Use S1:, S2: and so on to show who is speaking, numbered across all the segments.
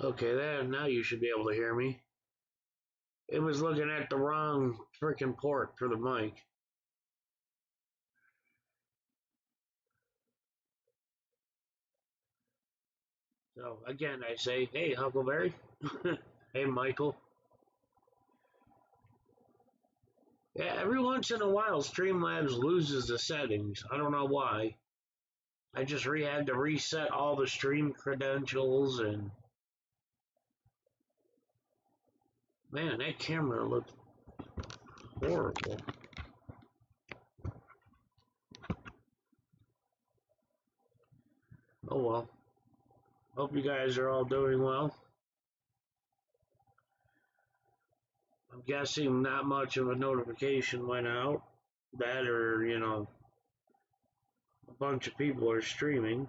S1: Okay, now you should be able to hear me. It was looking at the wrong freaking port for the mic. So again, I say, hey, Huckleberry. Hey, Michael. Yeah, every once in a while, Streamlabs loses the settings. I don't know why. I just had to reset all the stream credentials, and man, that camera looked horrible. Oh well. Hope you guys are all doing well. I'm guessing not much of a notification went out. That, or, a bunch of people are streaming.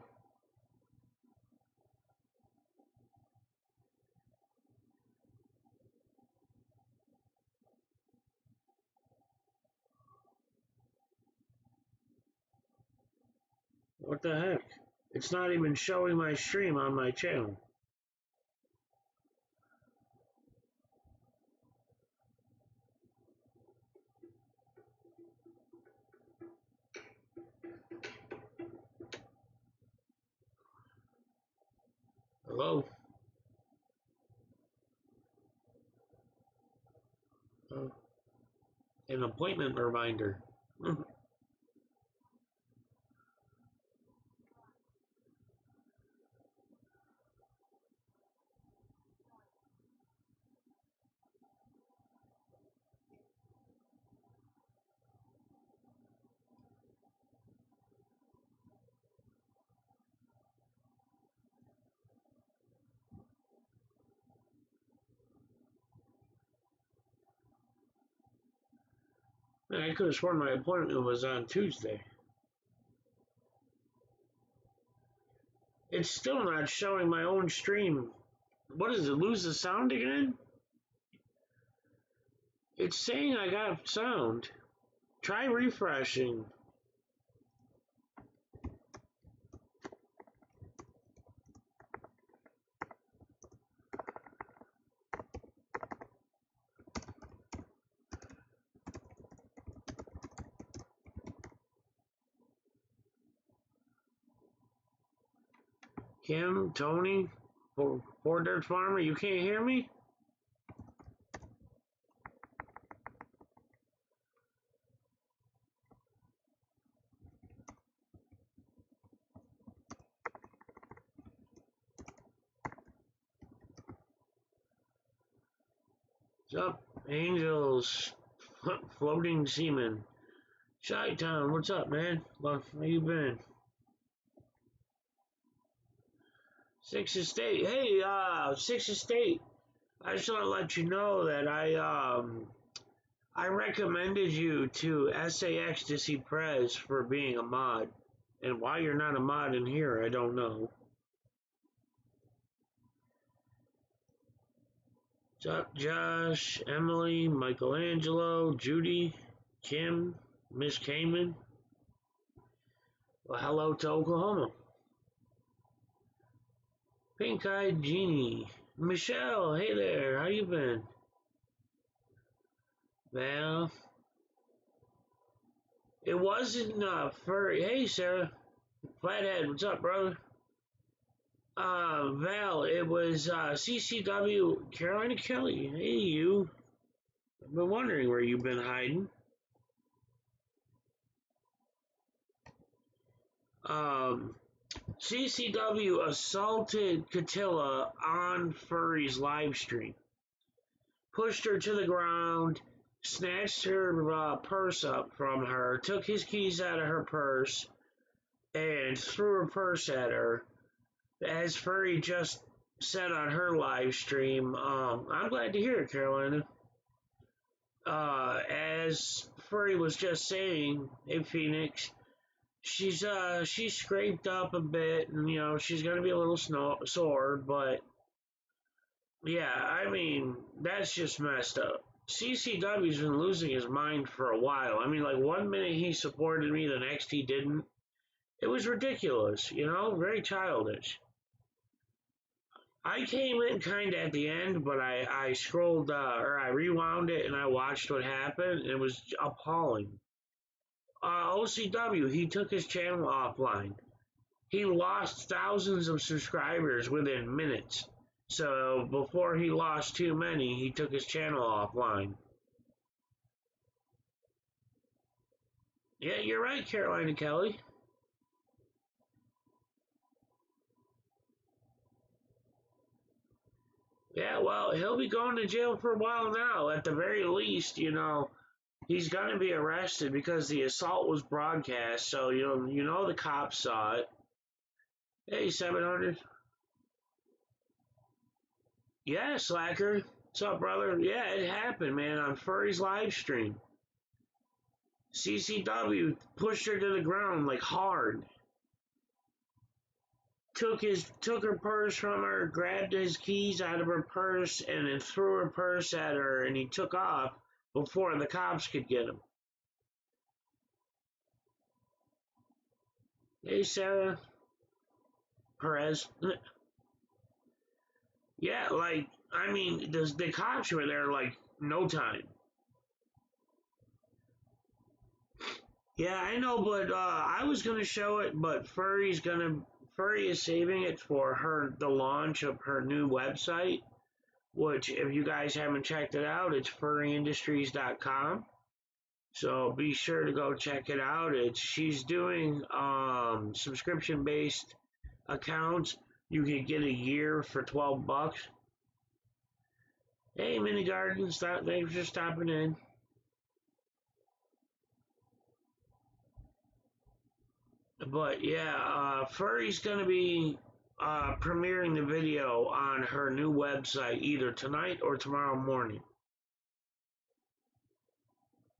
S1: What the heck? It's not even showing my stream on my channel. Hello? An appointment reminder. Man, I could have sworn my appointment was on Tuesday. It's still not showing my own stream. What is it, lose the sound again? It's saying I got sound. Try refreshing. Kim, Tony, Poor Dirt Farmer, you can't hear me? What's up, Angels? Floating Seaman. Chi-Town, what's up, man? How you been? Six Estate. Hey, Six Estate. I just want to let you know that I recommended you to SAX to see Prez for being a mod. And why you're not a mod in here, I don't know. What's up, Josh, Emily, Michelangelo, Judy, Kim, Miss Kamen? Well, hello to Oklahoma. Pink-eyed Genie. Michelle, hey there, how you been? Val. It wasn't furry. Hey, Sarah. Flathead, what's up, brother? Val, it was CCW Carolina Kelly. Hey, you. I've been wondering where you've been hiding. CCW assaulted Kattila on Furry's live stream. Pushed her to the ground, snatched her purse up from her, took his keys out of her purse, and threw her purse at her. As Furry just said on her live stream, I'm glad to hear it, Carolina. As Furry was just saying, hey Phoenix, she's scraped up a bit, and she's gonna be a little sore, but yeah, I mean that's just messed up. CCW's been losing his mind for a while. I mean, like 1 minute he supported me, the next he didn't. It was ridiculous, very childish. I came in kind of at the end, but I scrolled or I rewound it and I watched what happened. It was appalling. OCW, he took his channel offline. He lost thousands of subscribers within minutes. So before he lost too many, he took his channel offline. Yeah, you're right, Carolina Kelly. Yeah, well, he'll be going to jail for a while now. At the very least, he's going to be arrested because the assault was broadcast. So the cops saw it. Hey, 700. Yeah, Slacker. What's up, brother? Yeah, it happened, man, on Furry's live stream. CCW pushed her to the ground like hard. Took her purse from her, grabbed his keys out of her purse, and then threw her purse at her, and he took off before the cops could get him. Hey, Sarah Perez. Yeah, the cops were there like no time. Yeah, I know, but I was gonna show it, but Furry is saving it for the launch of her new website, which if you guys haven't checked it out, it's furryindustries.com. So be sure to go check it out. She's doing subscription based accounts. You can get a year for $12. Hey, Mini Gardens, thanks for stopping in. But yeah, Furry's gonna be premiering the video on her new website either tonight or tomorrow morning.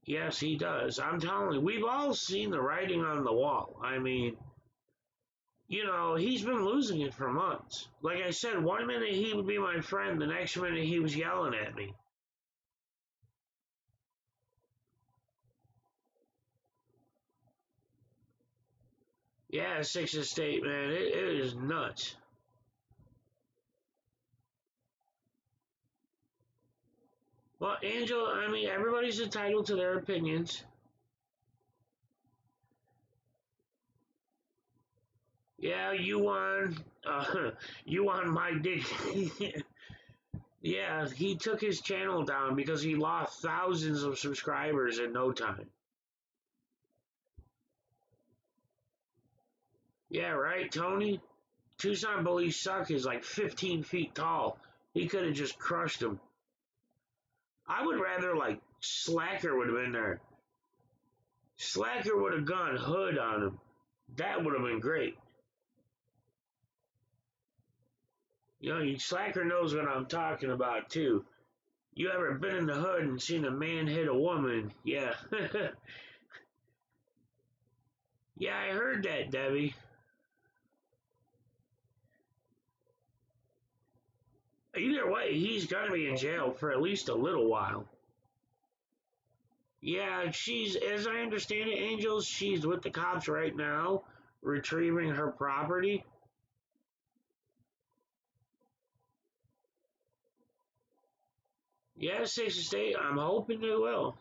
S1: Yes, he does. I'm telling you, we've all seen the writing on the wall. I mean, he's been losing it for months. Like I said, one minute he would be my friend, the next minute he was yelling at me. Yeah, Sixth Estate, man, it is nuts. Well, Angel, I mean, everybody's entitled to their opinions. Yeah, you won. You won my dick. Yeah, he took his channel down because he lost thousands of subscribers in no time. Yeah, right, Tony? Tucson Bullies Suck is like 15 feet tall. He could have just crushed him. I would rather, like, Slacker would have been there. Slacker would have gone hood on him. That would have been great. Slacker knows what I'm talking about, too. You ever been in the hood and seen a man hit a woman? Yeah. Yeah, I heard that, Debbie. Either way, he's gonna be in jail for at least a little while. Yeah, as I understand it, Angels, she's with the cops right now, retrieving her property. Yeah, Sixth Estate, I'm hoping they will.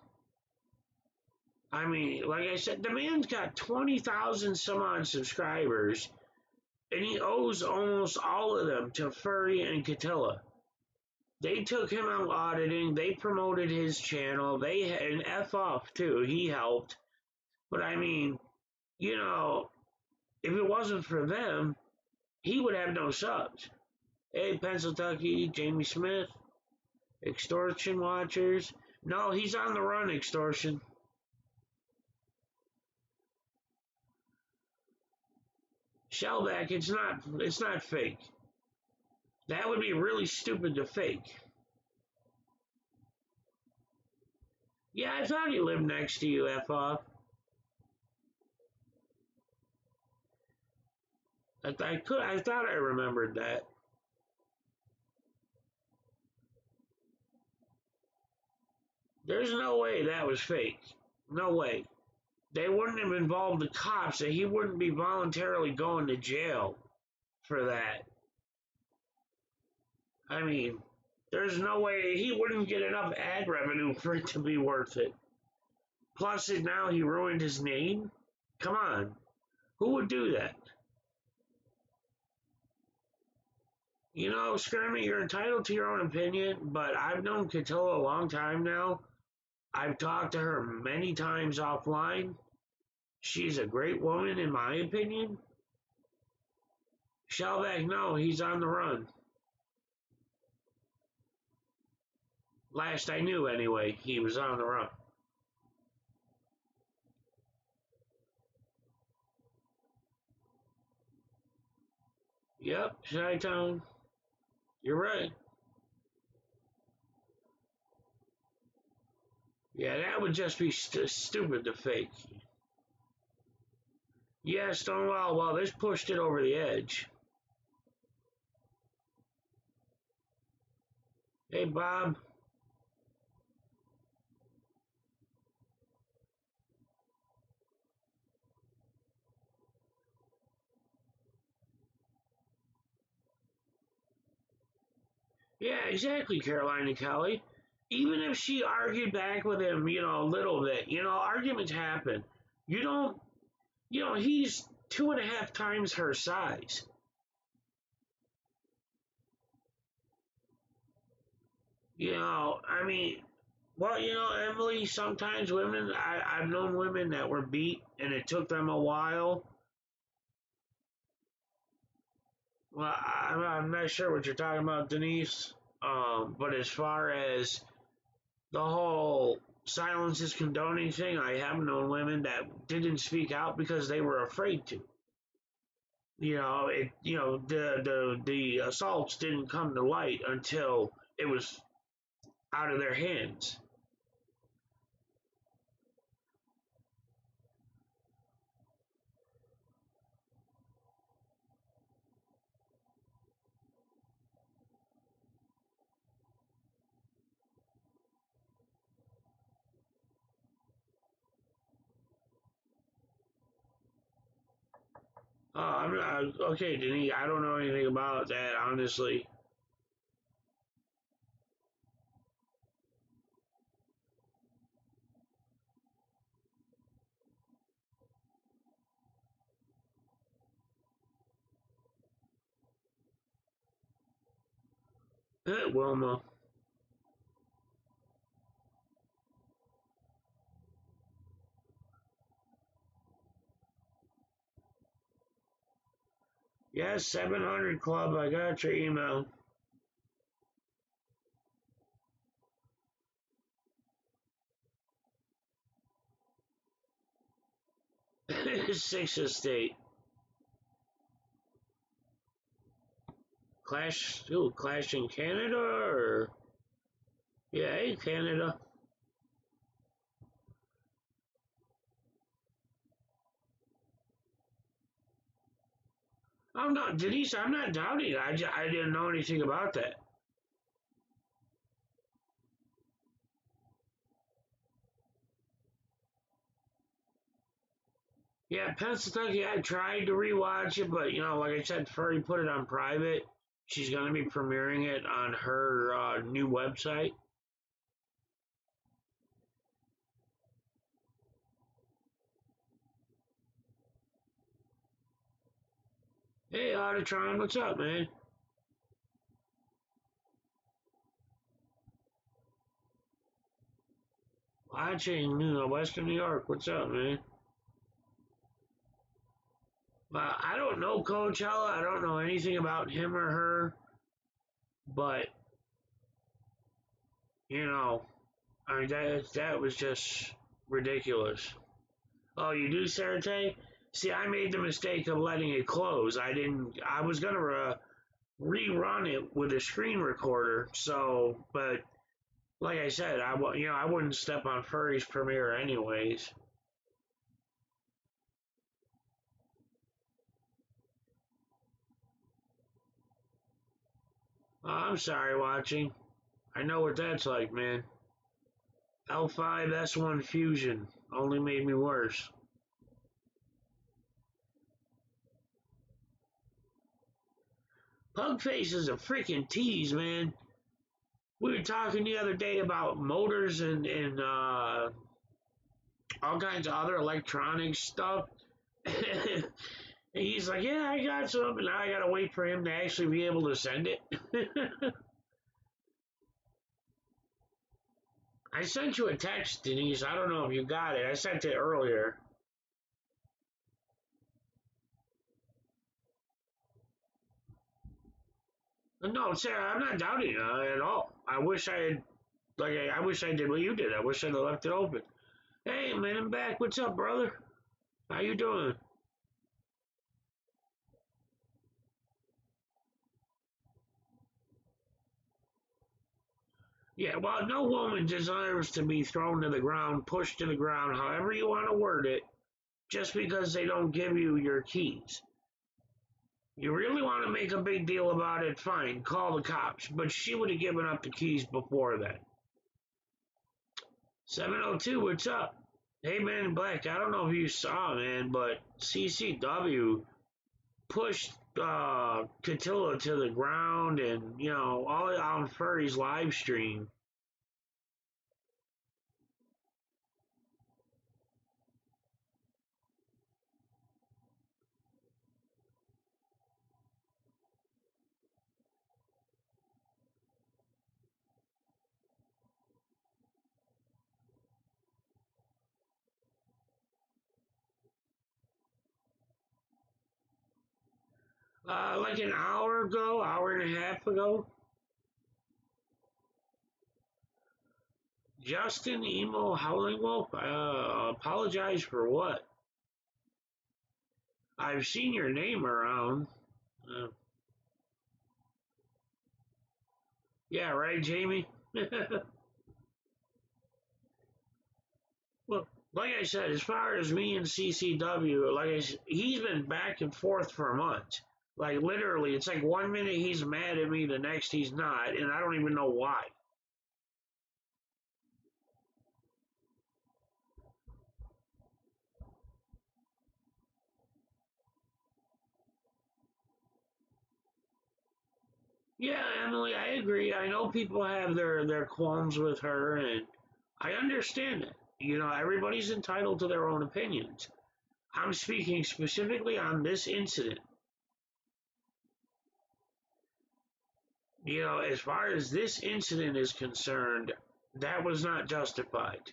S1: I mean, like I said, the man's got 20,000 some odd subscribers, and he owes almost all of them to Furry and Kattila. They took him out auditing, they promoted his channel, and F off too, he helped. But I mean, if it wasn't for them, he would have no subs. Hey, Pennsylvania, Jamie Smith, Extortion Watchers. No, he's on the run, Extortion. Shellback, it's not fake. That would be really stupid to fake. Yeah, I thought he lived next to you, F off. I thought I remembered that. There's no way that was fake. No way. They wouldn't have involved the cops, and he wouldn't be voluntarily going to jail for that. I mean, there's no way he wouldn't get enough ad revenue for it to be worth it. Plus, now he ruined his name. Come on, who would do that? You know, Skirmy, you're entitled to your own opinion, but I've known Kattila a long time now. I've talked to her many times offline. She's a great woman, in my opinion. Shellback, no, he's on the run. Last I knew, anyway, he was on the run. Yep, Chi-Town. You're right. Yeah, that would just be stupid to fake. Yeah, Stonewall, well, this pushed it over the edge. Hey, Bob. Yeah, exactly, Carolina Kelly. Even if she argued back with him, a little bit, arguments happen. You don't, he's 2.5 times her size. I mean, well, Emily, sometimes women, I've known women that were beat and it took them a while. Well, I'm not sure what you're talking about, Denise. But as far as the whole silence is condoning thing, I have known women that didn't speak out because they were afraid to. The assaults didn't come to light until it was out of their hands. I'm not okay, Denise. I don't know anything about that, honestly. 'Wilma. Yes, 700 Club. I got your email. 6th Estate. Clash in Canada, or yeah, in Canada. I'm not, Denise. I'm not doubting it. I didn't know anything about that. Yeah, Pennsylvania. I tried to rewatch it, but like I said, Furry put it on private. She's gonna be premiering it on her new website. Hey, Auditron, what's up, man? Watching, Western New York. What's up, man? I don't know Coachella. I don't know anything about him or her, but I mean that was just ridiculous. Oh, you do, Sarate? See, I made the mistake of letting it close. I didn't. I was gonna rerun it with a screen recorder. So, but like I said, I wouldn't step on Furry's premiere anyways. Oh, I'm sorry, watching. I know what that's like, man. L5 S1 Fusion only made me worse. Pugface is a freaking tease, man. We were talking the other day about motors and all kinds of other electronics stuff. And he's like, yeah, I got some, and now I gotta wait for him to actually be able to send it. I sent you a text, Denise. I don't know if you got it. I sent it earlier. No, Sarah, I'm not doubting you at all. I wish I had, I wish I did what you did. I wish I'd have left it open. Hey, man, I'm back. What's up, brother? How you doing? Yeah, well, no woman desires to be thrown to the ground, pushed to the ground, however you want to word it, just because they don't give you your keys. You really want to make a big deal about it, fine, call the cops. But she would have given up the keys before that. 702, what's up? Hey, man in black, I don't know if you saw, man, but CCW pushed Kattila to the ground and, all on Furry's live stream. Like an hour ago, hour and a half ago. Justin Emo Howling Wolf, apologize for what? I've seen your name around. Uh, yeah, right, Jamie? Well, like I said, as far as me and CCW, he's been back and forth for months. Like literally, it's like one minute he's mad at me, the next he's not, and I don't even know why. Yeah, Emily, I agree. I know people have their qualms with her, and I understand it. Everybody's entitled to their own opinions. I'm speaking specifically on this incident. As far as this incident is concerned, that was not justified.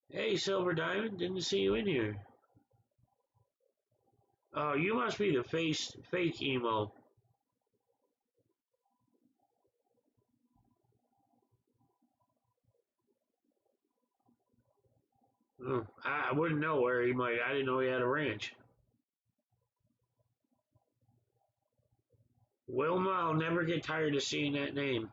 S1: Hey, Silver Diamond, didn't see you in here. Oh, you must be the fake emo. Oh, I wouldn't know where he might. I didn't know he had a ranch. Wilma, I'll never get tired of seeing that name.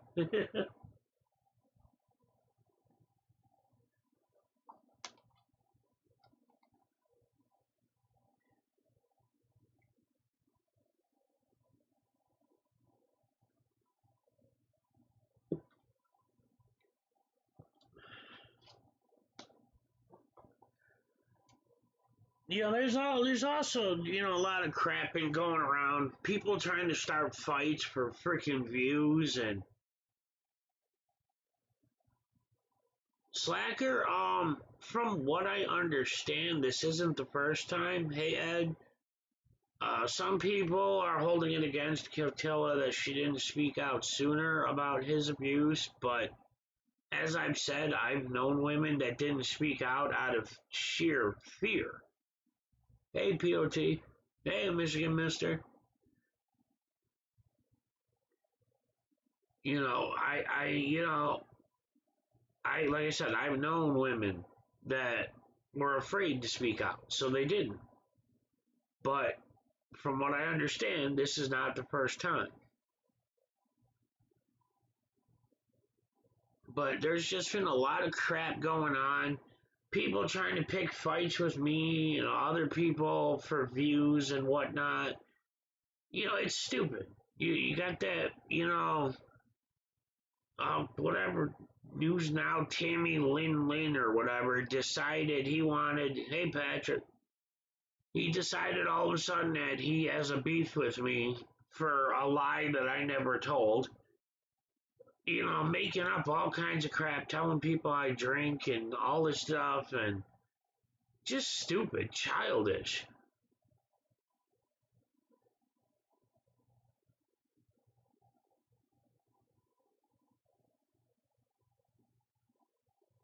S1: there's also a lot of crap been going around. People trying to start fights for freaking views and Slacker. From what I understand, this isn't the first time. Hey Ed, some people are holding it against Kattila that she didn't speak out sooner about his abuse, but as I've said, I've known women that didn't speak out of sheer fear. Hey POT, hey Michigan Mister. I like I said, I've known women that were afraid to speak out, so they didn't. But from what I understand, this is not the first time. But there's just been a lot of crap going on. People trying to pick fights with me, other people for views and whatnot. It's stupid. You got that, whatever news now, Tammy Lynn or whatever, decided he wanted, hey Patrick, He decided all of a sudden that he has a beef with me for a lie that I never told. You know, making up all kinds of crap, telling people I drink and all this stuff, and just stupid, childish.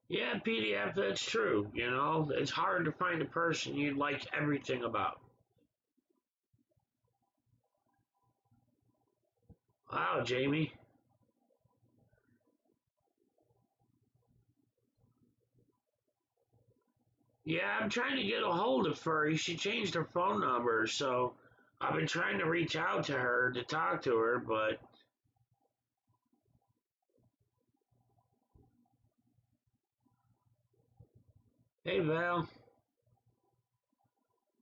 S1: Yeah, PDF, that's true. You know, it's hard to find a person you'd like everything about. Wow, Jamie. Yeah, I'm trying to get a hold of her. She changed her phone number, so I've been trying to reach out to her to talk to her, but hey, Val.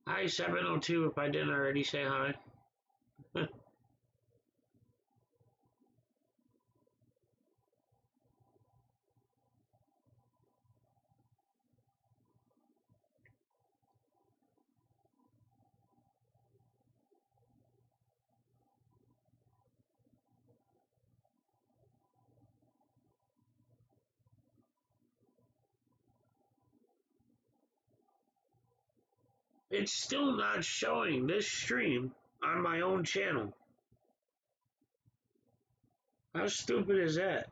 S1: Hi, 702, if I didn't already say hi. It's still not showing this stream on my own channel. How stupid is that?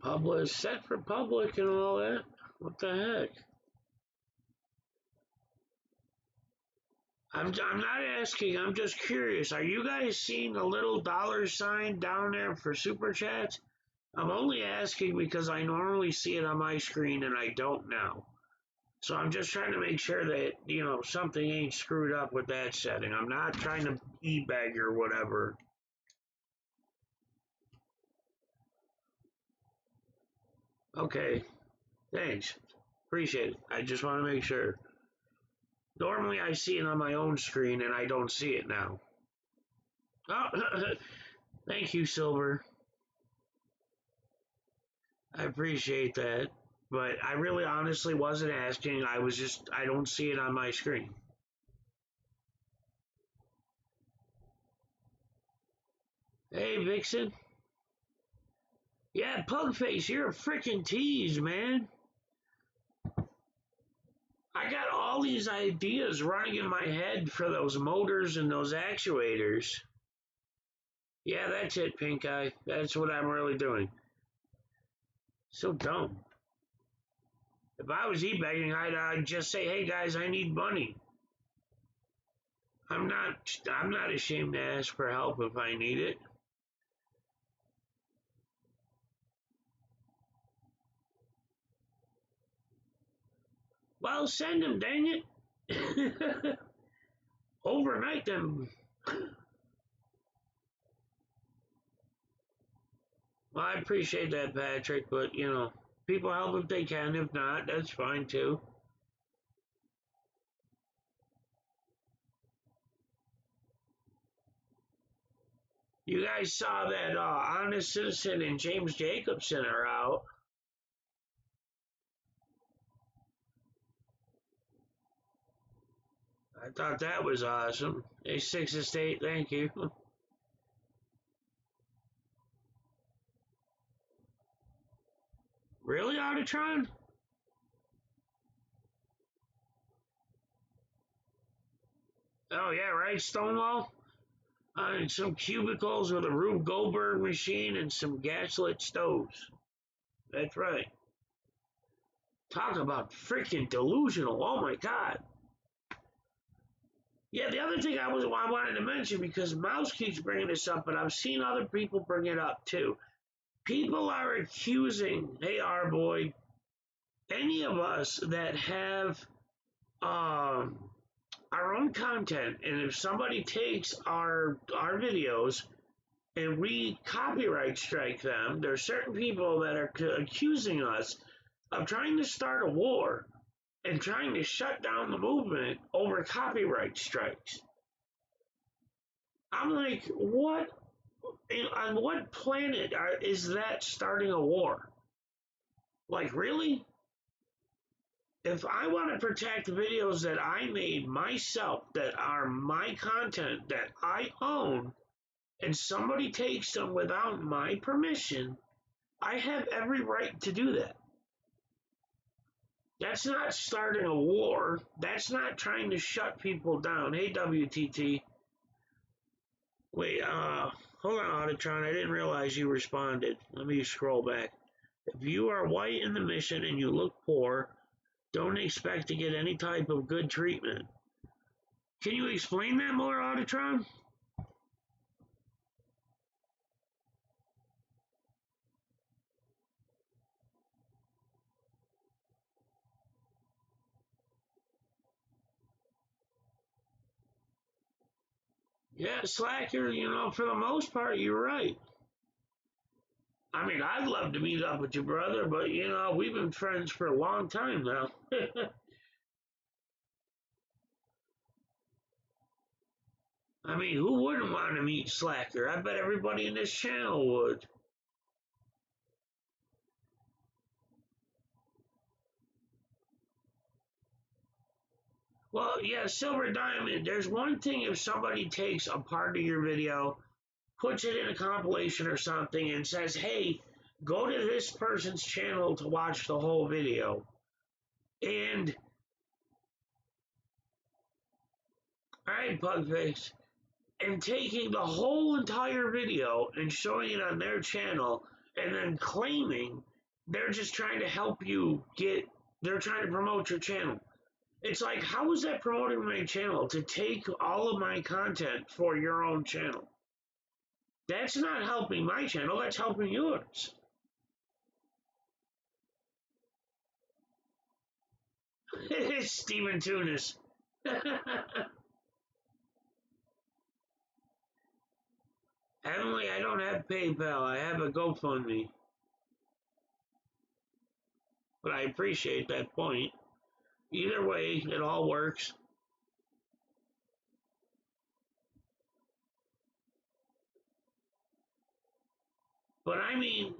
S1: Public set for public and all that. What the heck? I'm not asking. I'm just curious. Are you guys seeing a little dollar sign down there for super chats? I'm only asking because I normally see it on my screen and I don't now. So I'm just trying to make sure that, you know, something ain't screwed up with that setting. I'm not trying to e-bag or whatever. Okay, thanks. Appreciate it. I just want to make sure. Normally I see it on my own screen and I don't see it now. Oh, thank you, Silver. I appreciate that. But I really honestly wasn't asking. I don't see it on my screen. Hey, Vixen. Yeah, Pugface, you're a freaking tease, man. I got all these ideas running in my head for those motors and those actuators. Yeah, that's it, Pink Eye. That's what I'm really doing. So dumb. If I was e-begging, I'd just say, "Hey guys, I need money." I'm not ashamed to ask for help if I need it. Well, send them, dang it. Overnight them. Well, I appreciate that, Patrick, but you know, people help if they can. If not, that's fine too. You guys saw that Honest Citizen and James Jacobson are out. I thought that was awesome. A6 Estate, thank you. Really, Autotron? Oh yeah, right, Stonewall? And some cubicles with a Rube Goldberg machine and some gaslit stoves. That's right. Talk about freaking delusional. Oh my god. Yeah, the other thing I wanted to mention because Mouse keeps bringing this up, but I've seen other people bring it up too. People are accusing, hey, our boy, any of us that have um, our own content, and if somebody takes our videos and we copyright strike them, there are certain people that are accusing us of trying to start a war and trying to shut down the movement over copyright strikes. I'm like, what? On what planet is that starting a war? Like, really? If I want to protect videos that I made myself, that are my content, that I own, and somebody takes them without my permission, I have every right to do that. That's not starting a war. That's not trying to shut people down. Hey, WTT. Wait, hold on, Auditron. I didn't realize you responded. Let me scroll back. If you are white in the mission and you look poor, don't expect to get any type of good treatment. Can you explain that more, Auditron? Yeah, Slacker, for the most part, you're right. I mean, I'd love to meet up with you, brother, but, we've been friends for a long time now. I mean, who wouldn't want to meet Slacker? I bet everybody in this channel would. Well, yeah, Silver Diamond, there's one thing if somebody takes a part of your video, puts it in a compilation or something, and says, hey, go to this person's channel to watch the whole video. And, alright, Pugface, and taking the whole entire video and showing it on their channel, and then claiming they're just trying to help you they're trying to promote your channel. It's like, how is that promoting my channel to take all of my content for your own channel? That's not helping my channel, that's helping yours. It's Steven Tunis. Emily, I don't have PayPal, I have a GoFundMe. But I appreciate that point. Either way, it all works. But I mean,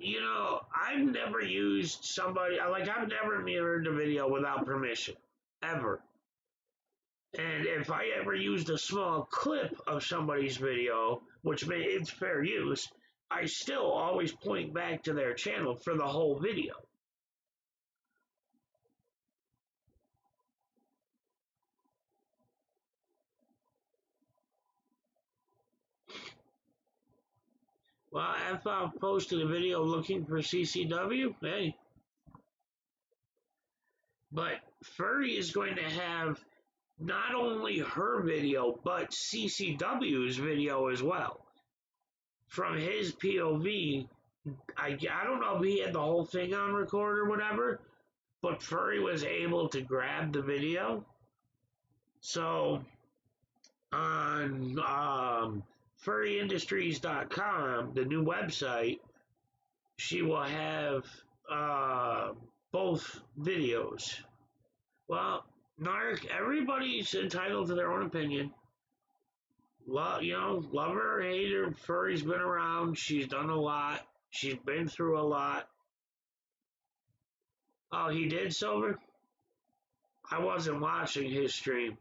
S1: I've never used somebody, I've never mirrored a video without permission. Ever. And if I ever used a small clip of somebody's video, which it's fair use, I still always point back to their channel for the whole video. Well, FF posted a video looking for CCW. Hey. But Furry is going to have not only her video, but CCW's video as well. From his POV, I don't know if he had the whole thing on record or whatever, but Furry was able to grab the video. So, on furryindustries.com, the new website, she will have both videos. Well, Narc, everybody's entitled to their own opinion. Love her or hate her, Furry's been around. She's done a lot. She's been through a lot. Oh, he did, Silver? I wasn't watching his stream.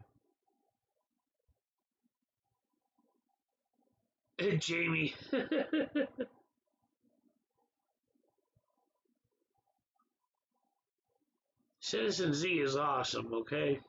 S1: Jamie. Citizen Z is awesome, okay?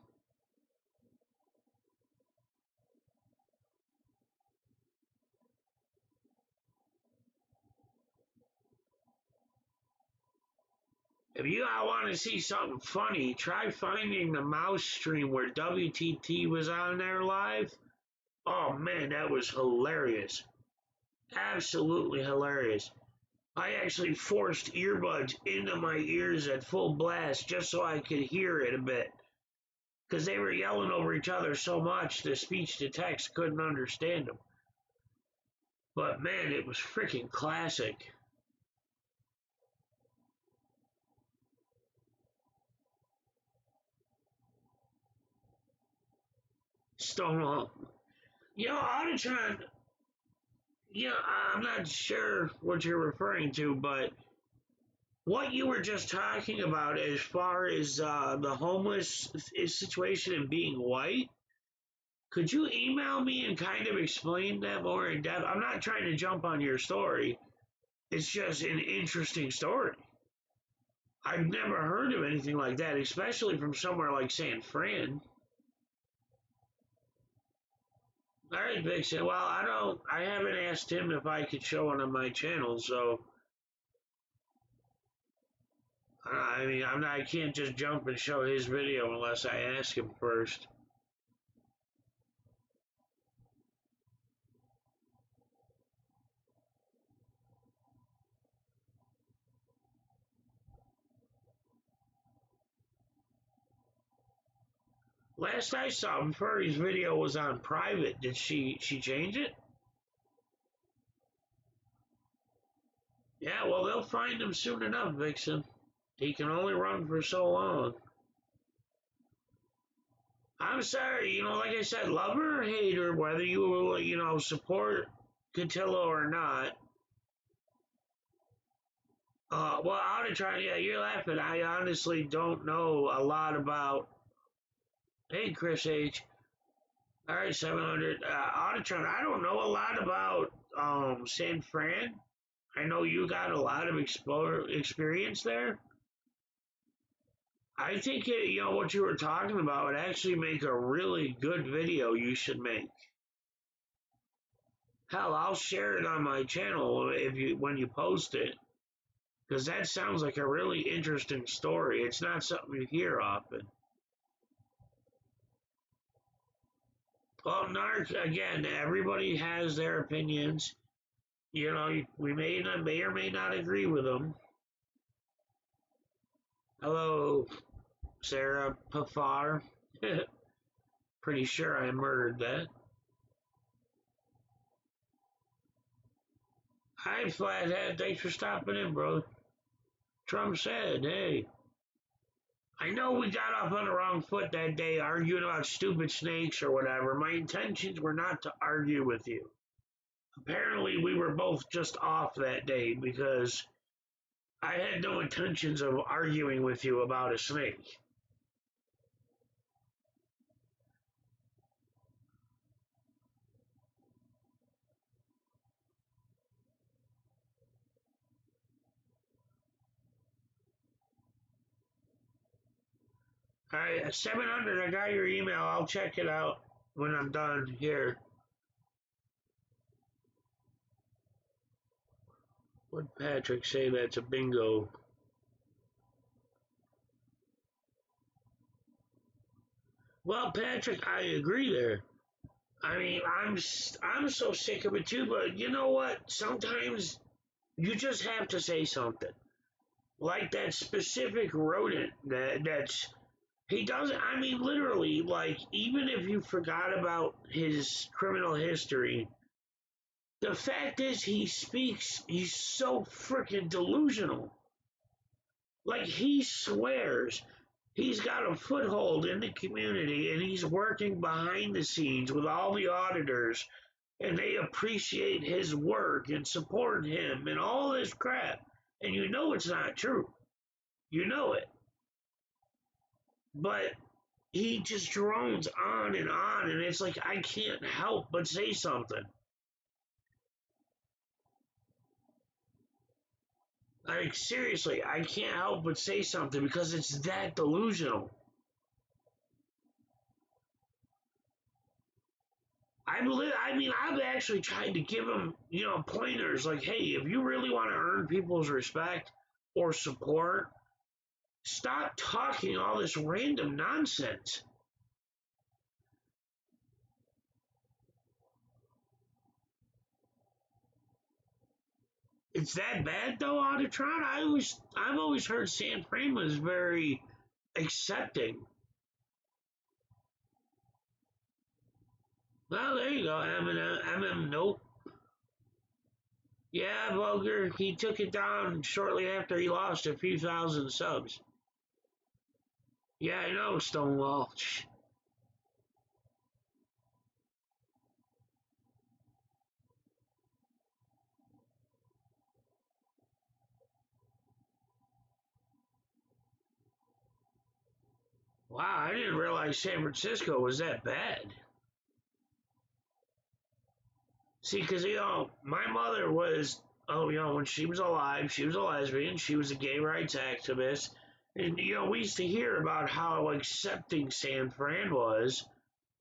S1: If you want to see something funny, try finding the mouse stream where WTT was on there live. Oh man, that was hilarious. Absolutely hilarious. I actually forced earbuds into my ears at full blast just so I could hear it a bit. because they were yelling over each other so much the speech to text couldn't understand them. But man, it was freaking classic. Stonewall. Auditron, I'm not sure what you're referring to, but what you were just talking about as far as the homeless situation and being white, could you email me and kind of explain that more in depth? I'm not trying to jump on your story. It's just an interesting story. I've never heard of anything like that, especially from somewhere like San Fran. All right, Vixen. Well, I haven't asked him if I could show one on my channel, so I mean, I can't just jump and show his video unless I ask him first. Last I saw him, Furry's video was on private. Did she change it? Yeah, well, they'll find him soon enough, Vixen. He can only run for so long. I'm sorry, like I said, lover or hater, whether you will, support Kattila or not. Well, Auditron, yeah, you're laughing. I honestly don't know a lot about. Hey, Chris H. All right, 700. Auditron, I don't know a lot about San Fran. I know you got a lot of experience there. I think what you were talking about would actually make a really good video you should make. Hell, I'll share it on my channel when you post it, because that sounds like a really interesting story. It's not something you hear often. Well, Narc, again, everybody has their opinions. We may or may not agree with them. Hello, Sarah Pafar. Pretty sure I murdered that. Hi, Flathead. Thanks for stopping in, bro. Trump said, hey, I know we got off on the wrong foot that day arguing about stupid snakes or whatever. My intentions were not to argue with you. Apparently, we were both just off that day because I had no intentions of arguing with you about a snake. All right, 700, I got your email. I'll check it out when I'm done here. Would Patrick say that's a bingo? Well, Patrick, I agree there. I mean, I'm so sick of it too, but you know what? Sometimes you just have to say something. Like that specific rodent that's he doesn't. I mean, literally, like even if you forgot about his criminal history, the fact is he speaks. He's so freaking delusional. Like he swears he's got a foothold in the community and he's working behind the scenes with all the auditors and they appreciate his work and support him and all this crap. And you know it's not true. You know it. But he just drones on, and it's like I can't help but say something. Like seriously, I can't help but say something because it's that delusional. I've actually tried to give him, pointers like, hey, if you really want to earn people's respect or support, stop talking all this random nonsense. It's that bad though, Auditron. I've always heard San Fran was very accepting. Well, there you go, Eminem. Nope. Yeah, Vulgar. He took it down shortly after he lost a few thousand subs. Yeah, I know, Stonewall. Wow, I didn't realize San Francisco was that bad. See, because, my mother was, when she was alive, she was a lesbian, she was a gay rights activist. And, we used to hear about how accepting San Fran was,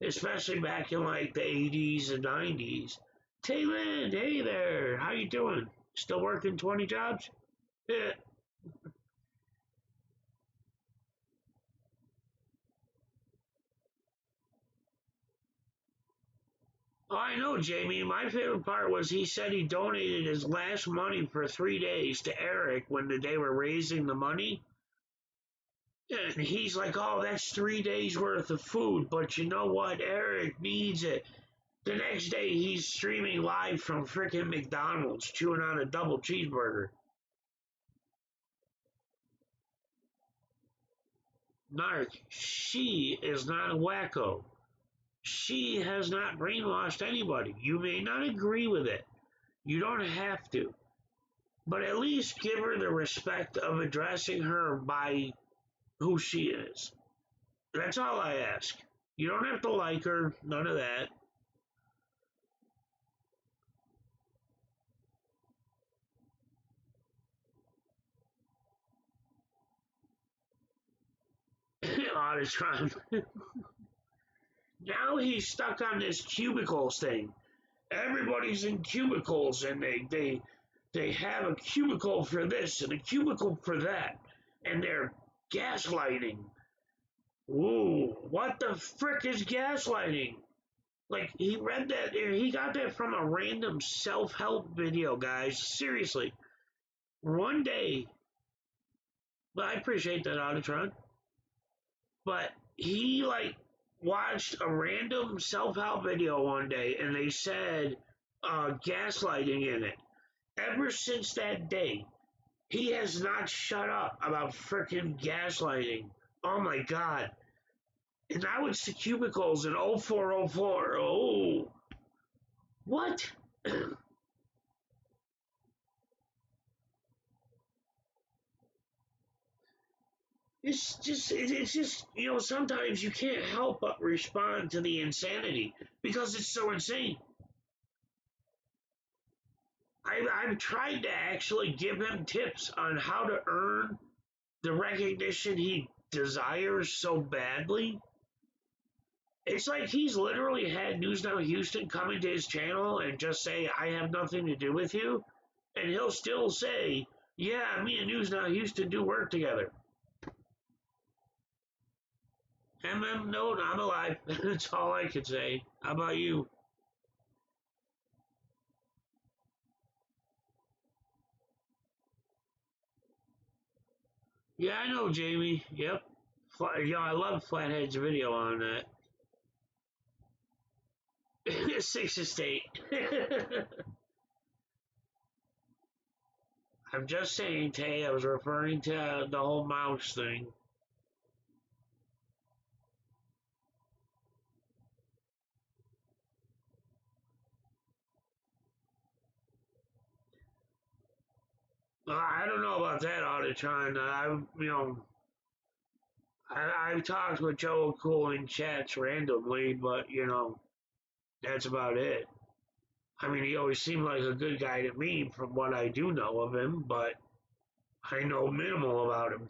S1: especially back in, like, the 80s and 90s. Taylor, hey there, how you doing? Still working 20 jobs? Yeah. Oh, I know, Jamie. My favorite part was he said he donated his last money for 3 days to Eric when they were raising the money. And he's like, oh, that's 3 days worth of food. But you know what? Eric needs it. The next day, he's streaming live from frickin' McDonald's, chewing on a double cheeseburger. Narc, she is not a wacko. She has not brainwashed anybody. You may not agree with it. You don't have to. But at least give her the respect of addressing her by who she is. That's all I ask. You don't have to like her, none of that. Autotron. Now he's stuck on this cubicles thing. Everybody's in cubicles and they have a cubicle for this and a cubicle for that. And they're gaslighting. Ooh, what the frick is gaslighting? Like he got that from a random self-help video, guys. Seriously. One day, well, I appreciate that, Autotron, but he like watched a random self-help video one day and they said gaslighting in it. Ever since that day, he has not shut up about freaking gaslighting. Oh my god. And now it's the cubicles in 0404. Oh, what? It's just, sometimes you can't help but respond to the insanity because it's so insane. I've tried to actually give him tips on how to earn the recognition he desires so badly. It's like he's literally had News Now Houston come into his channel and just say, I have nothing to do with you. And he'll still say, yeah, me and News Now Houston do work together. No, I'm alive. That's all I can say. How about you? Yeah, I know, Jamie. Yep. I love Flathead's video on that. Six Estate. I'm just saying, Tay, I was referring to the whole mouse thing. I don't know about that, Autotron. I've talked with Joe Cool in chats randomly, but, that's about it. I mean, he always seemed like a good guy to me from what I do know of him, but I know minimal about him.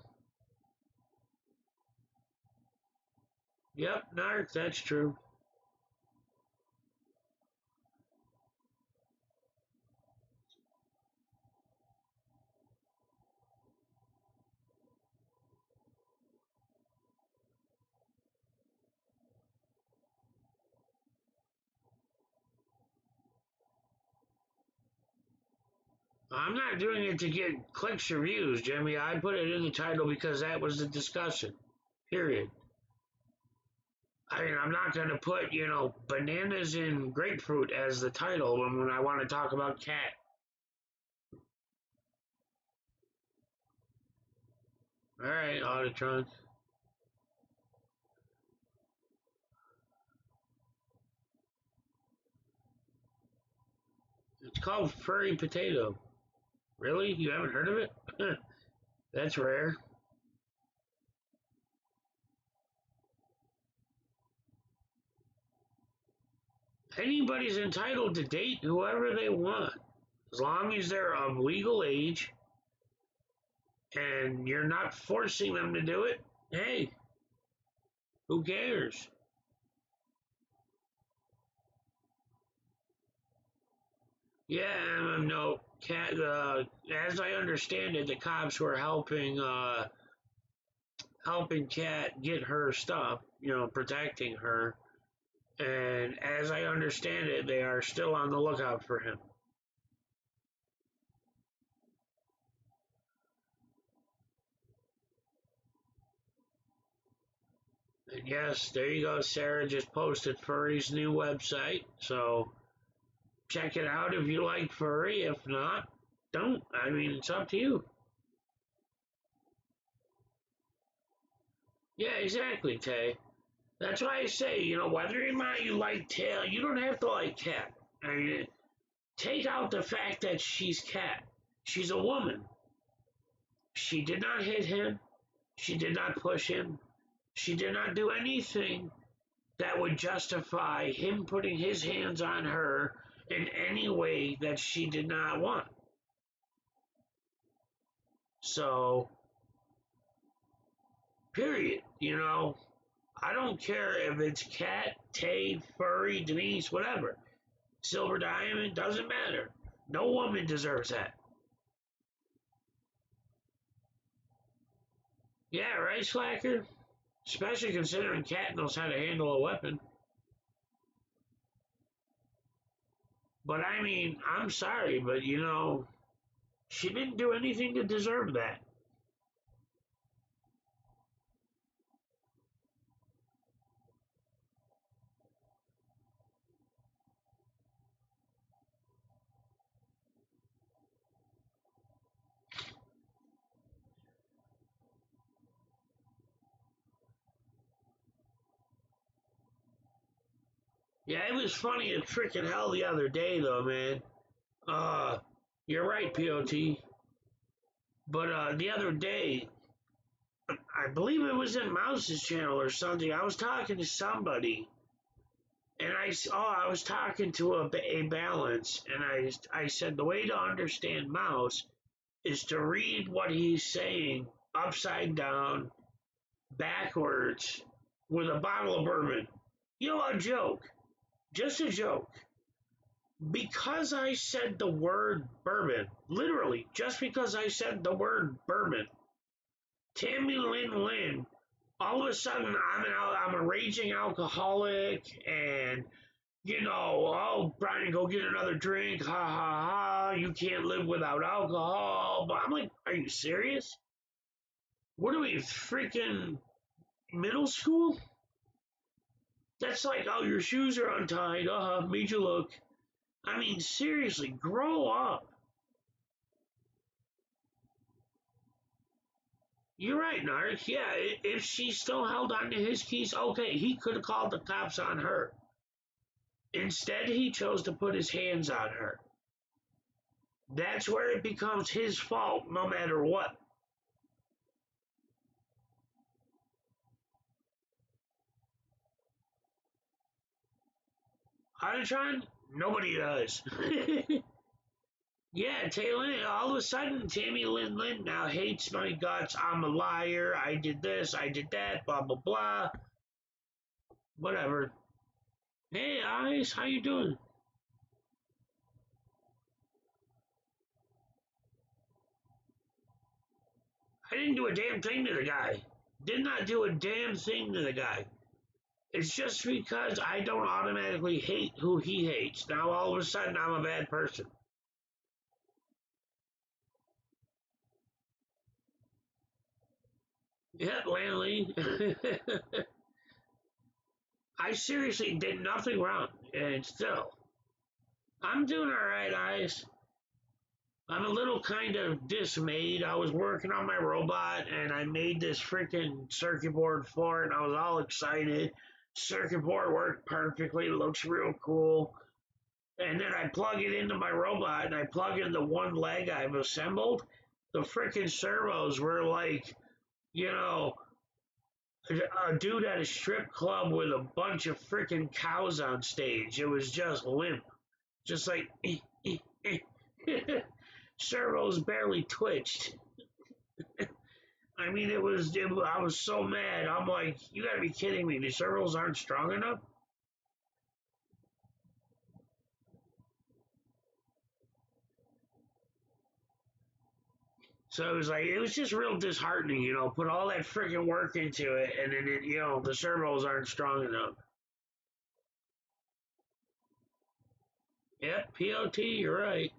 S1: Yep, Narc, that's true. I'm not doing it to get clicks or views, Jimmy. I put it in the title because that was the discussion. Period. I mean, I'm not going to put, bananas and grapefruit as the title when I want to talk about cat. All right, Auditron. It's called furry potato. Really? You haven't heard of it? That's rare. Anybody's entitled to date whoever they want, as long as they're of legal age and you're not forcing them to do it. Hey, who cares? Yeah, no, cat. As I understand it, the cops were helping Cat get her stuff, protecting her. And as I understand it, they are still on the lookout for him. And yes, there you go. Sarah just posted Furry's new website, so check it out if you like furry. If not, don't. I mean, it's up to you. Yeah, exactly, Tay. That's why I say, whether or not you like Tail, you don't have to like Cat. I mean, take out the fact that she's Cat. She's a woman. She did not hit him. She did not push him. She did not do anything that would justify him putting his hands on her in any way that she did not want. So, period. I don't care if it's Cat, Tay, Furry, Denise, whatever. Silver Diamond, doesn't matter. No woman deserves that. Yeah, right, Slacker? Especially considering Cat knows how to handle a weapon. But I mean, I'm sorry, but she didn't do anything to deserve that. Yeah, it was funny as freaking hell the other day, though, man. Uh, you're right, POT. But the other day, I believe it was in Mouse's channel or something. I was talking to somebody, and I was talking to a balance, and I said the way to understand Mouse is to read what he's saying upside down, backwards, with a bottle of bourbon. A joke, just a joke. Because I said the word bourbon, literally, just because I said the word bourbon, Tammy Lynn Lynn, all of a sudden I'm a raging alcoholic and, oh, Brian, go get another drink, ha ha ha, you can't live without alcohol. But I'm like, are you serious? What are we, freaking middle school? That's like, oh, your shoes are untied, made you look. I mean, seriously, grow up. You're right, Nark. Yeah, if she still held on to his keys, okay, he could have called the cops on her. Instead, he chose to put his hands on her. That's where it becomes his fault no matter what. Honeytron? Nobody does. Yeah, Taylor, all of a sudden, Tammy Lynn Lynn now hates my guts. I'm a liar. I did this. I did that. Blah, blah, blah. Whatever. Hey, Ice, how you doing? I didn't do a damn thing to the guy. Did not do a damn thing to the guy. It's just because I don't automatically hate who he hates. Now all of a sudden I'm a bad person. Yeah, Lanley. I seriously did nothing wrong, and still, I'm doing all right, guys. I'm a little kind of dismayed. I was working on my robot and I made this freaking circuit board for it and I was all excited. Circuit board worked perfectly, it looks real cool. And then I plug it into my robot and I plug in the one leg I've assembled. The freaking servos were like, you know, a dude at a strip club with a bunch of freaking cows on stage. It was just limp. Just like, servos barely twitched. I mean, I was so mad. I'm like, you gotta be kidding me. The servos aren't strong enough? So it was just real disheartening, put all that freaking work into it, and then, the servos aren't strong enough. Yep, POT, you're right.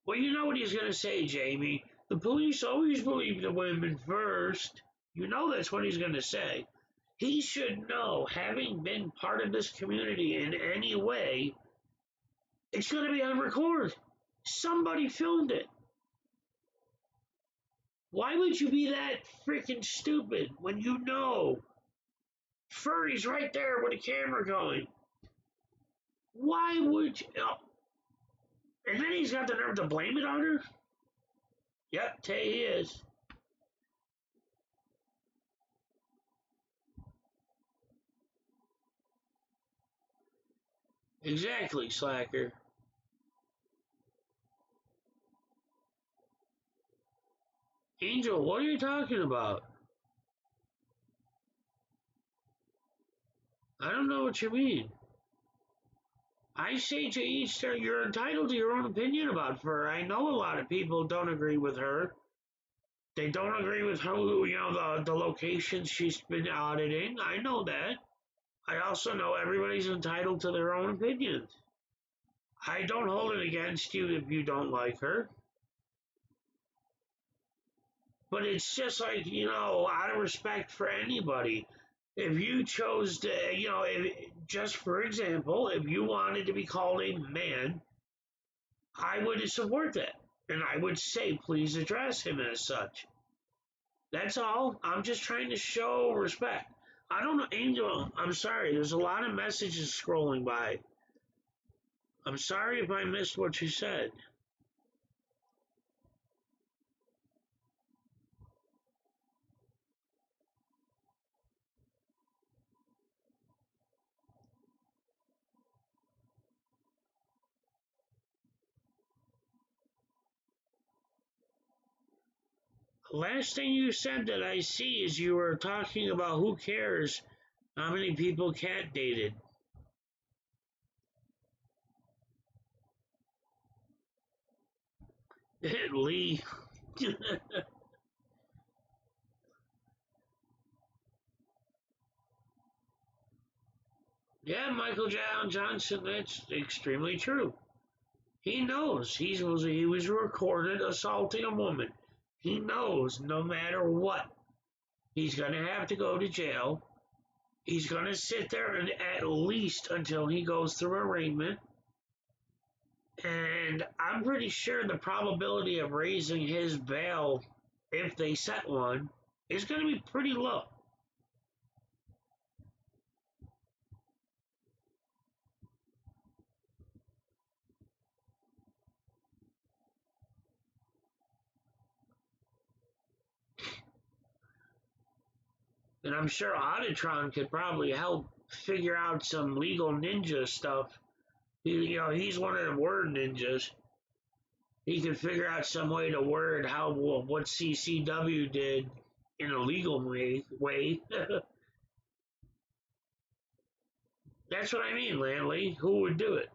S1: Well, you know what he's gonna say, Jamie. The police always believe the women first. You know that's what he's gonna say. He should know, having been part of this community in any way, it's going to be on record. Somebody filmed it. Why would you be that freaking stupid when you know Furry's right there with a camera going? Why would you? Oh. And then he's got the nerve to blame it on her? Yep, Tay he is. Exactly, Slacker. Angel, what are you talking about? I don't know what you mean. I say to each their, you're entitled to your own opinion about Fur. I know a lot of people don't agree with her. They don't agree with how, the locations she's been auditing. I know that. I also know everybody's entitled to their own opinions. I don't hold it against you if you don't like her. But it's just like, out of respect for anybody, if you chose to, just for example, if you wanted to be called a man, I would support that. And I would say, please address him as such. That's all. I'm just trying to show respect. I don't know, Angel, I'm sorry. There's a lot of messages scrolling by. I'm sorry if I missed what you said. Last thing you said that I see is you were talking about who cares how many people Cat dated. Lee. Yeah, Michael Johnson, that's extremely true. He knows he was recorded assaulting a woman. He knows no matter what, he's going to have to go to jail. He's going to sit there and at least until he goes through arraignment. And I'm pretty sure the probability of raising his bail, if they set one, is going to be pretty low. And I'm sure Auditron could probably help figure out some legal ninja stuff. He's one of the word ninjas. He could figure out some way to word what CCW did in a legal way. That's what I mean, Landley. Who would do it?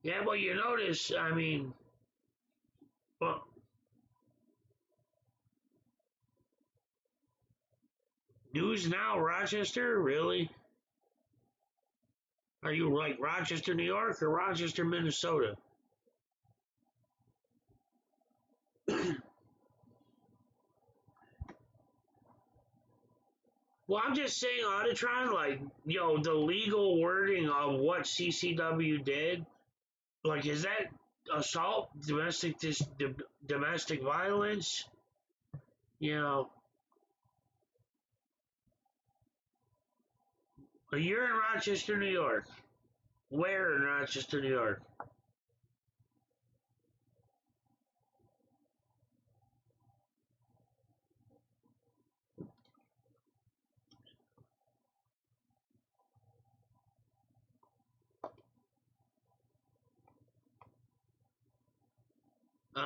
S1: Yeah, well, you notice, I mean, well, News Now, Rochester, really? Are you like Rochester, New York or Rochester, Minnesota? Well, I'm just saying, Auditron, like, the legal wording of what CCW did, like, is that assault, domestic violence? You know, you're in Rochester, New York. Where in Rochester, New York?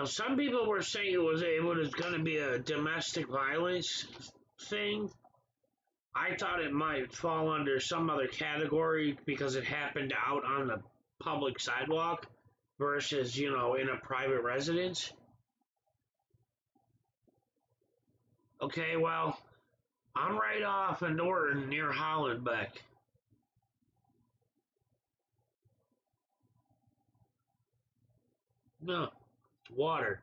S1: Some people were saying it was going to be a domestic violence thing. I thought it might fall under some other category because it happened out on the public sidewalk versus, in a private residence. Okay, well, I'm right off in Norton near Hollenbeck. No, water,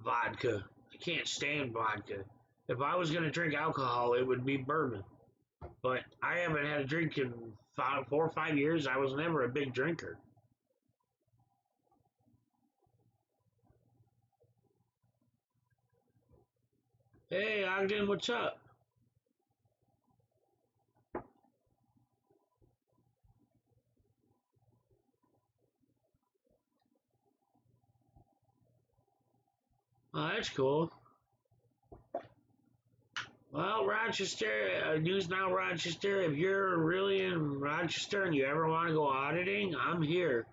S1: vodka. I can't stand vodka. If I was going to drink alcohol, it would be bourbon. But I haven't had a drink in 4 or 5 years. I was never a big drinker. Hey, Ogden, what's up? Oh, that's cool. Well, Rochester, News Now Rochester, if you're really in Rochester and you ever want to go auditing, I'm here.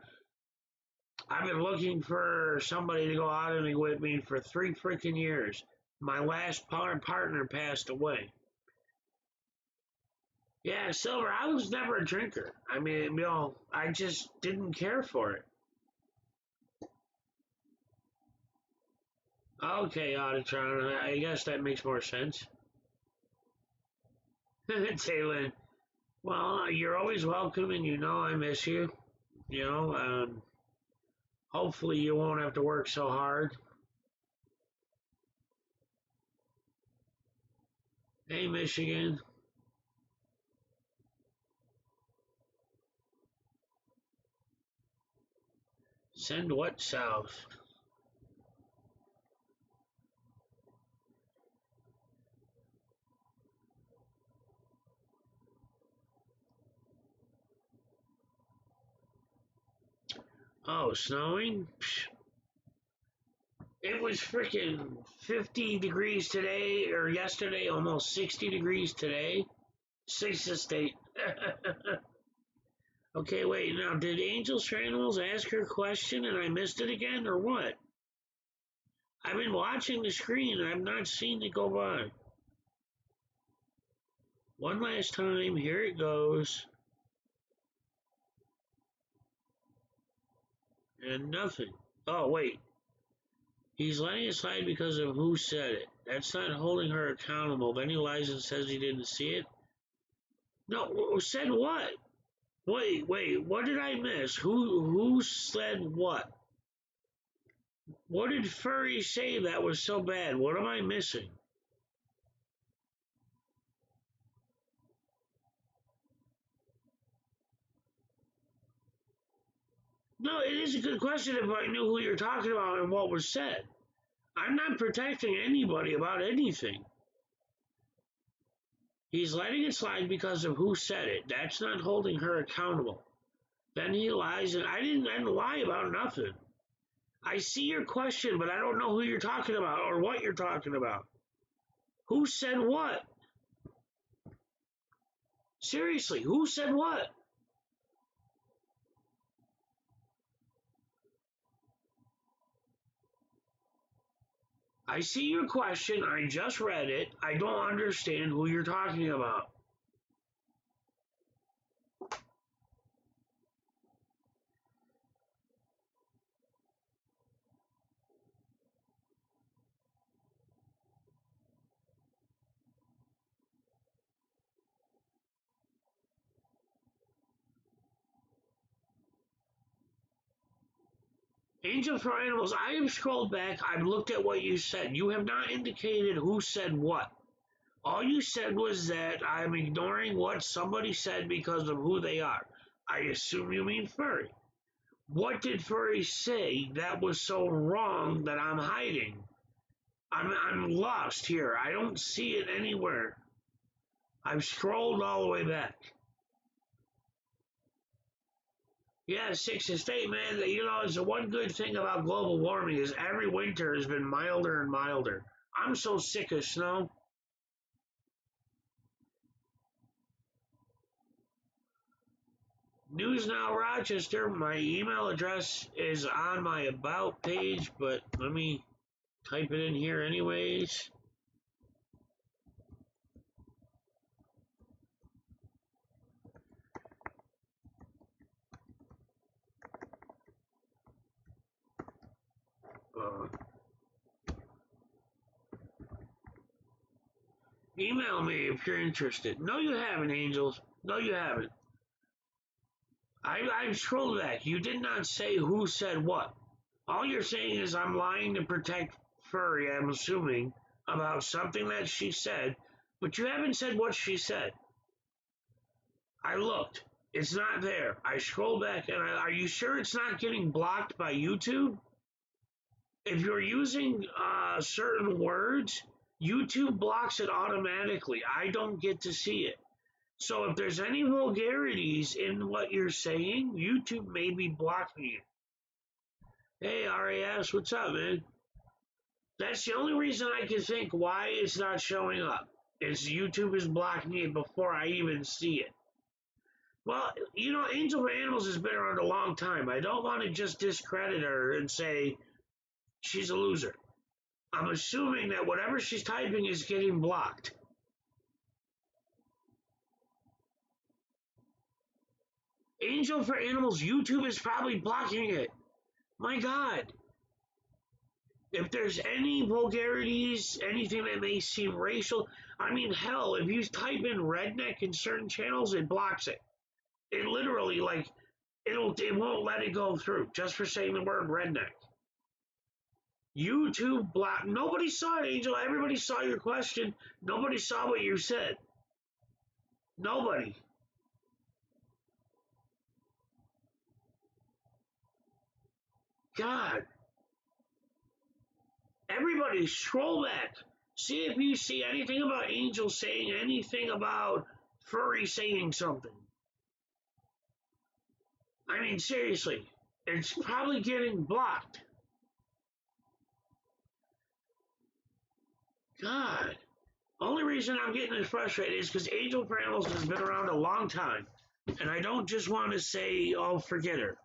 S1: I've been looking for somebody to go auditing with me for 3 freaking years. My last partner passed away. Yeah, Silver, I was never a drinker. I mean, I just didn't care for it. Okay, Auditron, I guess that makes more sense. Taylor, well, you're always welcome and I miss you. You know, um, Hopefully you won't have to work so hard. Hey, Michigan. Send what south? Oh, snowing? Psh, it was freaking 50 degrees today, or yesterday, almost 60 degrees today. Six to state. Okay, wait, now, did Angel Stranimals ask her question and I missed it again, or what? I've been watching the screen and I've not seen it go by. One last time, here it goes. And nothing. Oh, wait. He's letting it slide because of who said it. That's not holding her accountable. Then he lies and says he didn't see it. No, said what? Wait, what did I miss? Who said what? What did Furry say that was so bad? What am I missing? No, it is a good question if I knew who you're talking about and what was said. I'm not protecting anybody about anything. He's letting it slide because of who said it. That's not holding her accountable. Then he lies, and I didn't lie about nothing. I see your question, but I don't know who you're talking about or what you're talking about. Who said what? Seriously, who said what? I see your question. I just read it. I don't understand who you're talking about. Angel for Animals, I have scrolled back. I've looked at what you said. You have not indicated who said what. All you said was that I'm ignoring what somebody said because of who they are. I assume you mean furry. What did furry say that was so wrong that I'm hiding? I'm lost here. I don't see it anywhere. I've scrolled all the way back. Yeah, six estate, man. You know, it's the one good thing about global warming is every winter has been milder and milder. I'm so sick of snow. News Now Rochester. My email address is on my about page, but let me type it in here anyways. Uh, Email me if you're interested. No, you haven't, Angels. No, you haven't. I've scrolled back. You did not say who said what. All you're saying is I'm lying to protect Furry, I'm assuming, about something that she said, but you haven't said what she said. I looked. It's not there. I scrolled back, and are you sure it's not getting blocked by YouTube? If you're using certain words, YouTube blocks it automatically. I don't get to see it. So if there's any vulgarities in what you're saying, YouTube may be blocking it. Hey, RAS, what's up, man? That's the only reason I can think why it's not showing up. Is YouTube is blocking it before I even see it. Well, you know, Angel for Animals has been around a long time. I don't want to just discredit her and say she's a loser. I'm assuming that whatever she's typing is getting blocked. Angel for Animals, YouTube is probably blocking it. My God. If there's any vulgarities, anything that may seem racial, I mean, hell, if you type in redneck in certain channels, it blocks it. It literally, like, it won't let it go through just for saying the word redneck. YouTube block. Nobody saw it, Angel. Everybody saw your question. Nobody saw what you said. Nobody. God. Everybody, scroll back. See if you see anything about Angel saying anything about Furry saying something. I mean, seriously, it's probably getting blocked. God. Only reason I'm getting as frustrated is because Angel for Animals has been around a long time. And I don't just want to say, oh, forget her.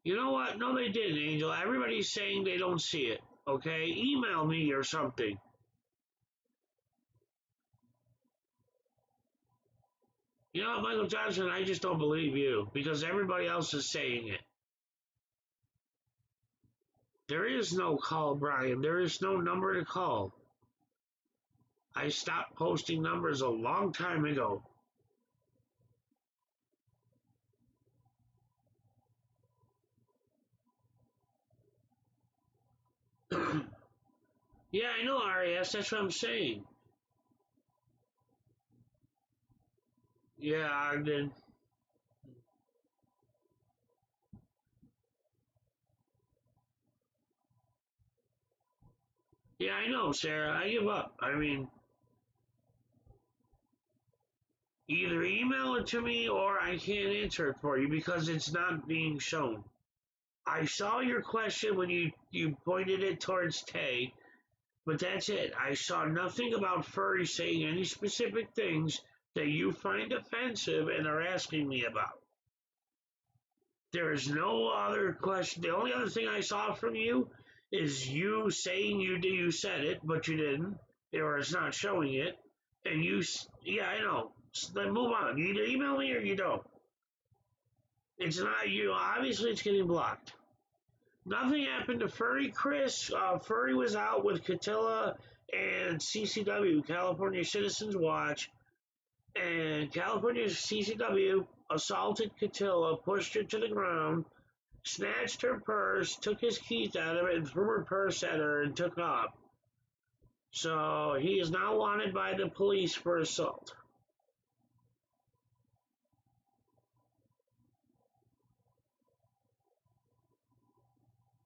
S1: You know what? No, they didn't, Angel. Everybody's saying they don't see it. Okay? Email me or something. You know what, Michael Johnson, I just don't believe you because everybody else is saying it. There is no call, Brian. There is no number to call. I stopped posting numbers a long time ago. Yeah, I know, RAS. That's what I'm saying. Yeah, I did. Yeah, I know, Sarah. I give up. I mean, either email it to me or I can't answer it for you because it's not being shown. I saw your question when you pointed it towards Tay, but that's it. I saw nothing about Furry saying any specific things that you find offensive and are asking me about. There is no other question. The only other thing I saw from you is you saying you said it, but you didn't, or it's not showing it. And yeah, I know. Then move on. You either email me or you don't. It's not you. Obviously, it's getting blocked. Nothing happened to Furry Chris. Furry was out with Kattila and CCW, California Citizens Watch, and California CCW assaulted Kattila, pushed her to the ground, snatched her purse, took his keys out of it, and threw her purse at her and took off. So he is now wanted by the police for assault.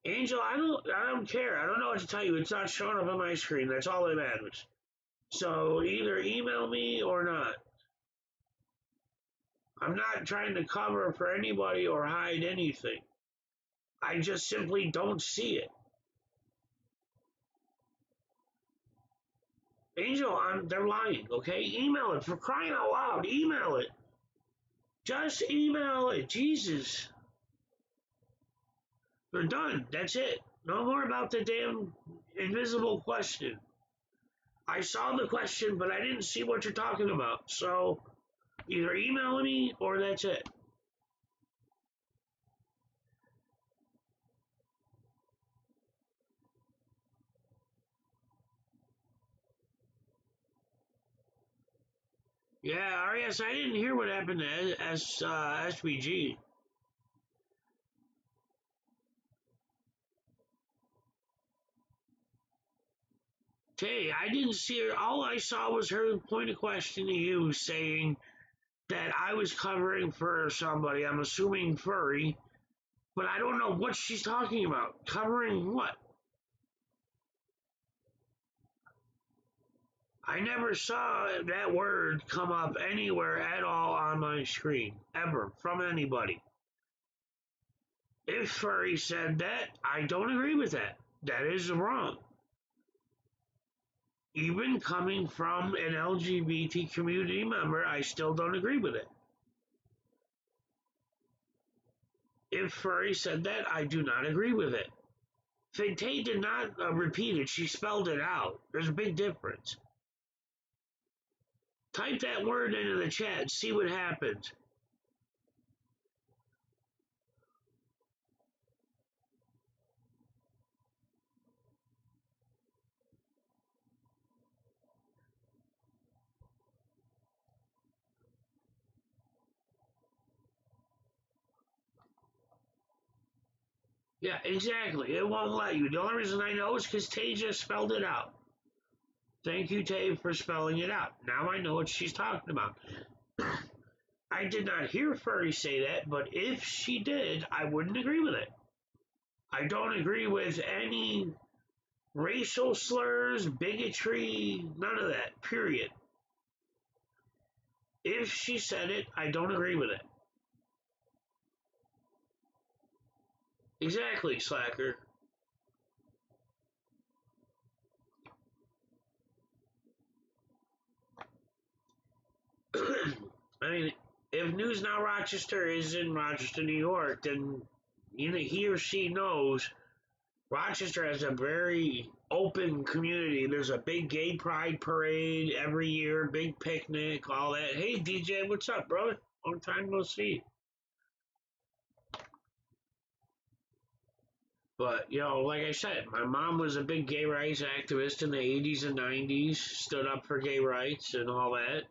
S1: Angel, I don't care. I don't know what to tell you. It's not showing up on my screen. That's all that matters. So either email me or not. I'm not trying to cover for anybody or hide anything. I just simply don't see it. Angel, they're lying, okay? Email it. For crying out loud, email it. Just email it. Jesus. They're done. That's it. No more about the damn invisible question. I saw the question, but I didn't see what you're talking about. So either email me or that's it. Yeah, RS, I didn't hear what happened to SBG. Okay, I didn't see her. All I saw was her point of question to you saying that I was covering for somebody. I'm assuming Furry, but I don't know what she's talking about. Covering what? I never saw that word come up anywhere at all on my screen, ever, from anybody. If Furry said that, I don't agree with that. That is wrong. Even coming from an LGBT community member, I still don't agree with it. If Furry said that, I do not agree with it. Fintay did not repeat it, she spelled it out. There's a big difference. Type that word into the chat, see what happens. Yeah, exactly. It won't let you. The only reason I know is because Tay just spelled it out. Thank you, Tay, for spelling it out. Now I know what she's talking about. I did not hear Furry say that, but if she did, I wouldn't agree with it. I don't agree with any racial slurs, bigotry, none of that, period. If she said it, I don't agree with it. Exactly, Slacker. I mean, if News Now Rochester is in Rochester, New York, then he or she knows Rochester has a very open community. There's a big gay pride parade every year, big picnic, all that. Hey, DJ, what's up, brother? Long time no see. But, like I said, my mom was a big gay rights activist in the 80s and 90s, stood up for gay rights and all that.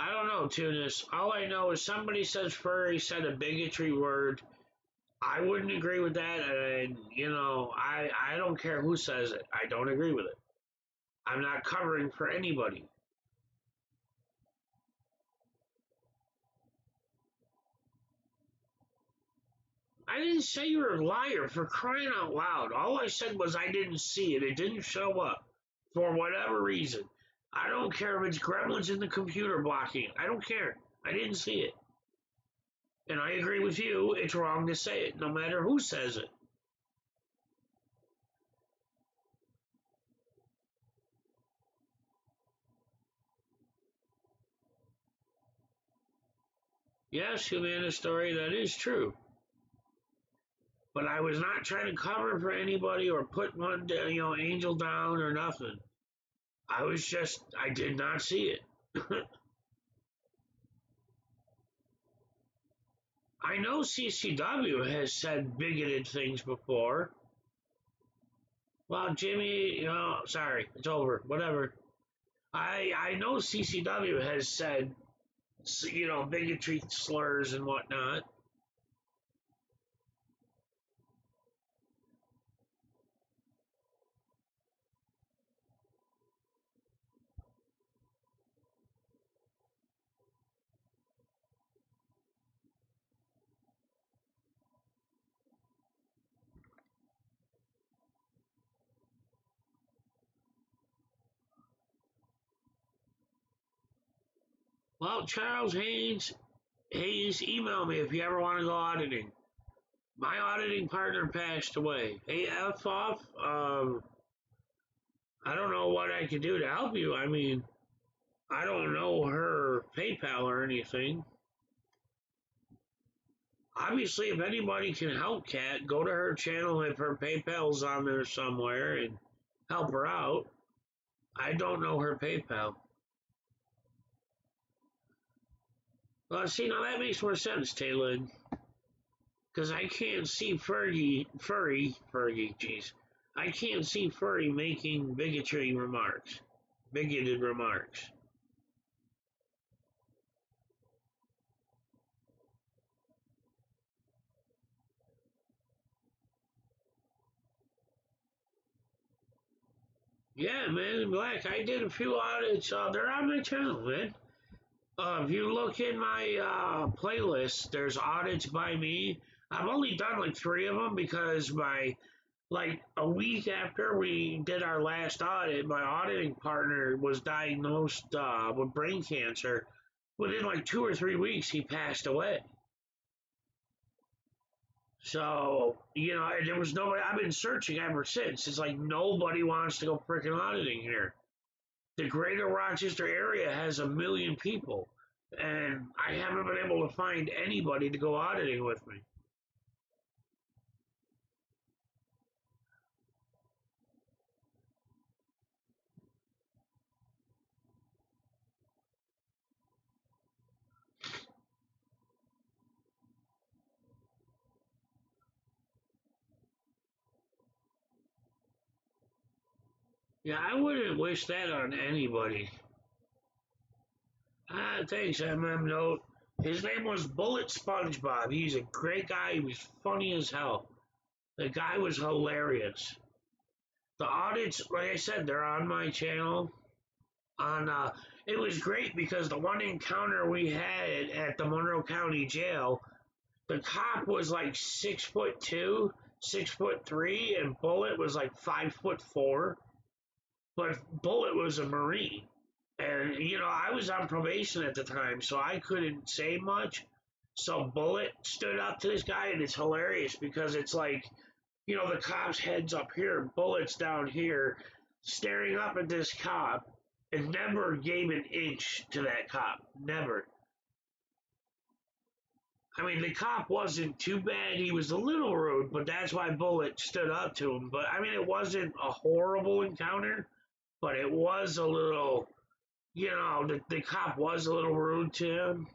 S1: I don't know, Tunis. All I know is somebody says Furry said a bigotry word. I wouldn't agree with that, and I don't care who says it. I don't agree with it. I'm not covering for anybody. I didn't say you're a liar, for crying out loud. All I said was I didn't see it. It didn't show up for whatever reason. I don't care if it's gremlins in the computer blocking it. I don't care. I didn't see it. And I agree with you. It's wrong to say it, no matter who says it. Yes, Humana story, that is true. But I was not trying to cover for anybody or put one, angel down or nothing. I did not see it. I know CCW has said bigoted things before. Well, Jimmy, sorry, it's over. Whatever. I know CCW has said, bigotry slurs and whatnot. Well, Charles Hayes, email me if you ever want to go auditing. My auditing partner passed away. Hey, F off. I don't know what I could do to help you. I mean, I don't know her PayPal or anything. Obviously, if anybody can help Kat, go to her channel if her PayPal's on there somewhere and help her out. I don't know her PayPal. Well, see, now that makes more sense, Taylor. Because I can't see Fergie, jeez. I can't see Furry making bigoted remarks. Yeah, man, in Black, I did a few audits. They're on my channel, man. If you look in my playlist, there's audits by me. I've only done like 3 of them because like a week after we did our last audit, my auditing partner was diagnosed with brain cancer. Within like 2 or 3 weeks, he passed away. So, and there was nobody. I've been searching ever since. It's like nobody wants to go freaking auditing here. The greater Rochester area has 1 million people, and I haven't been able to find anybody to go auditing with me. Yeah, I wouldn't wish that on anybody. Thanks, Note. His name was Bullet SpongeBob. He's a great guy. He was funny as hell. The guy was hilarious. The audits, like I said, they're on my channel. It was great because the one encounter we had at the Monroe County Jail, the cop was like 6'2", 6'3", and Bullet was like 5'4". But Bullet was a Marine. And, I was on probation at the time, so I couldn't say much. So Bullet stood up to this guy, and it's hilarious because it's like, the cop's head's up here, Bullet's down here, staring up at this cop, and never gave an inch to that cop. Never. I mean, the cop wasn't too bad. He was a little rude, but that's why Bullet stood up to him. But, I mean, it wasn't a horrible encounter, but it was a little, the cop was a little rude to him.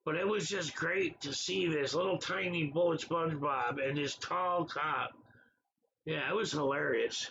S1: But it was just great to see this little tiny Bullet SpongeBob and this tall cop. Yeah, it was hilarious.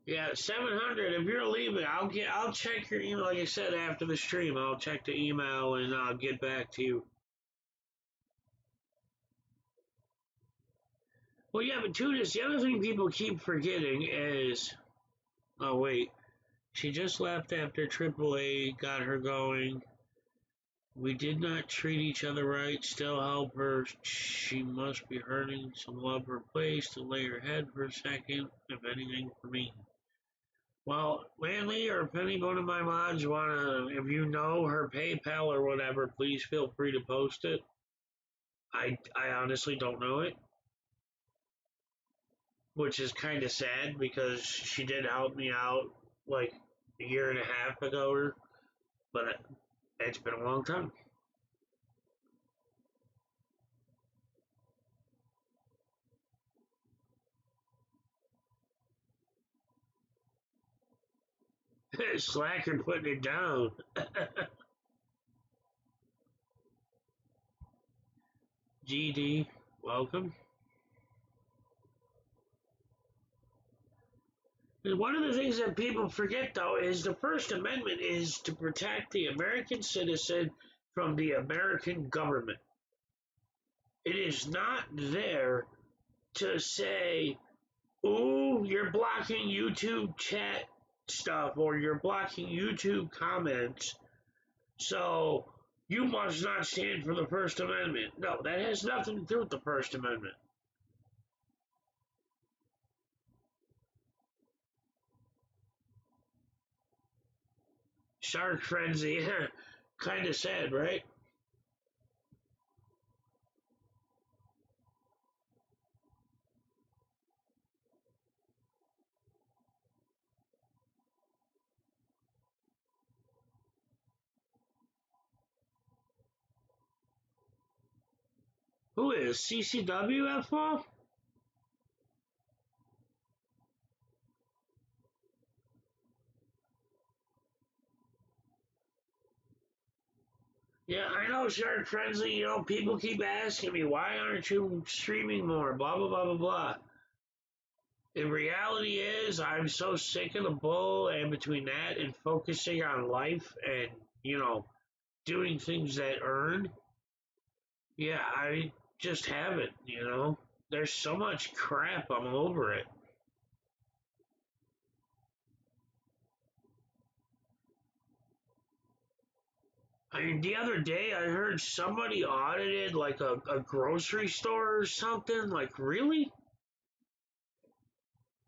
S1: Yeah, 700. If you're leaving, I'll check your email. Like I said, after the stream, I'll check the email and I'll get back to you. Well, yeah, but Tunis, the other thing people keep forgetting is, oh wait, she just left after AAA got her going. We did not treat each other right. Still help her. She must be hurting some love her place to lay her head for a second, if anything for me. Well, Manly or if any one of my mods wanna, if you know her PayPal or whatever, please feel free to post it. I honestly don't know it, which is kind of sad because she did help me out like a year and a half ago, but it's been a long time. Slacker putting it down. GD, welcome. And one of the things that people forget, though, is the First Amendment is to protect the American citizen from the American government. It is not there to say, ooh, you're blocking YouTube chat stuff or you're blocking YouTube comments, so you must not stand for the First Amendment. No, that has nothing to do with the First Amendment. Shark Frenzy, kind of sad, right? Who is CCW F-Ball? Yeah, I know, Shark Frenzy. You know, people keep asking me, why aren't you streaming more? Blah, blah, blah, blah, blah. The reality is, I'm so sick of the bull, and between that and focusing on life and, you know, doing things that earn, yeah, I just haven't, you know? There's so much crap, I'm over it. I mean, the other day I heard somebody audited like a grocery store or something. Like, really?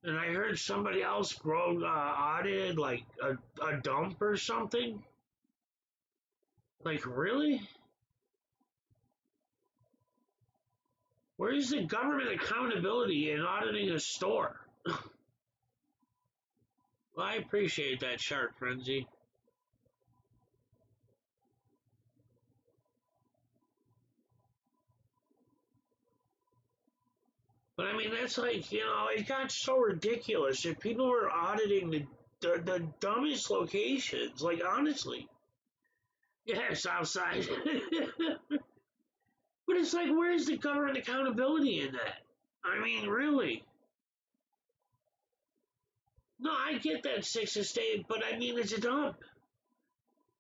S1: And I heard somebody else audited like a dump or something. Like, really? Where's the government accountability in auditing a store? Well, I appreciate that, Shark Frenzy. But I mean, that's like, you know, it got so ridiculous. If people were auditing the dumbest locations, like, honestly. Yeah, Southside. But it's like, where's the government accountability in that? I mean, really? No, I get that six estate, but I mean, it's a dump.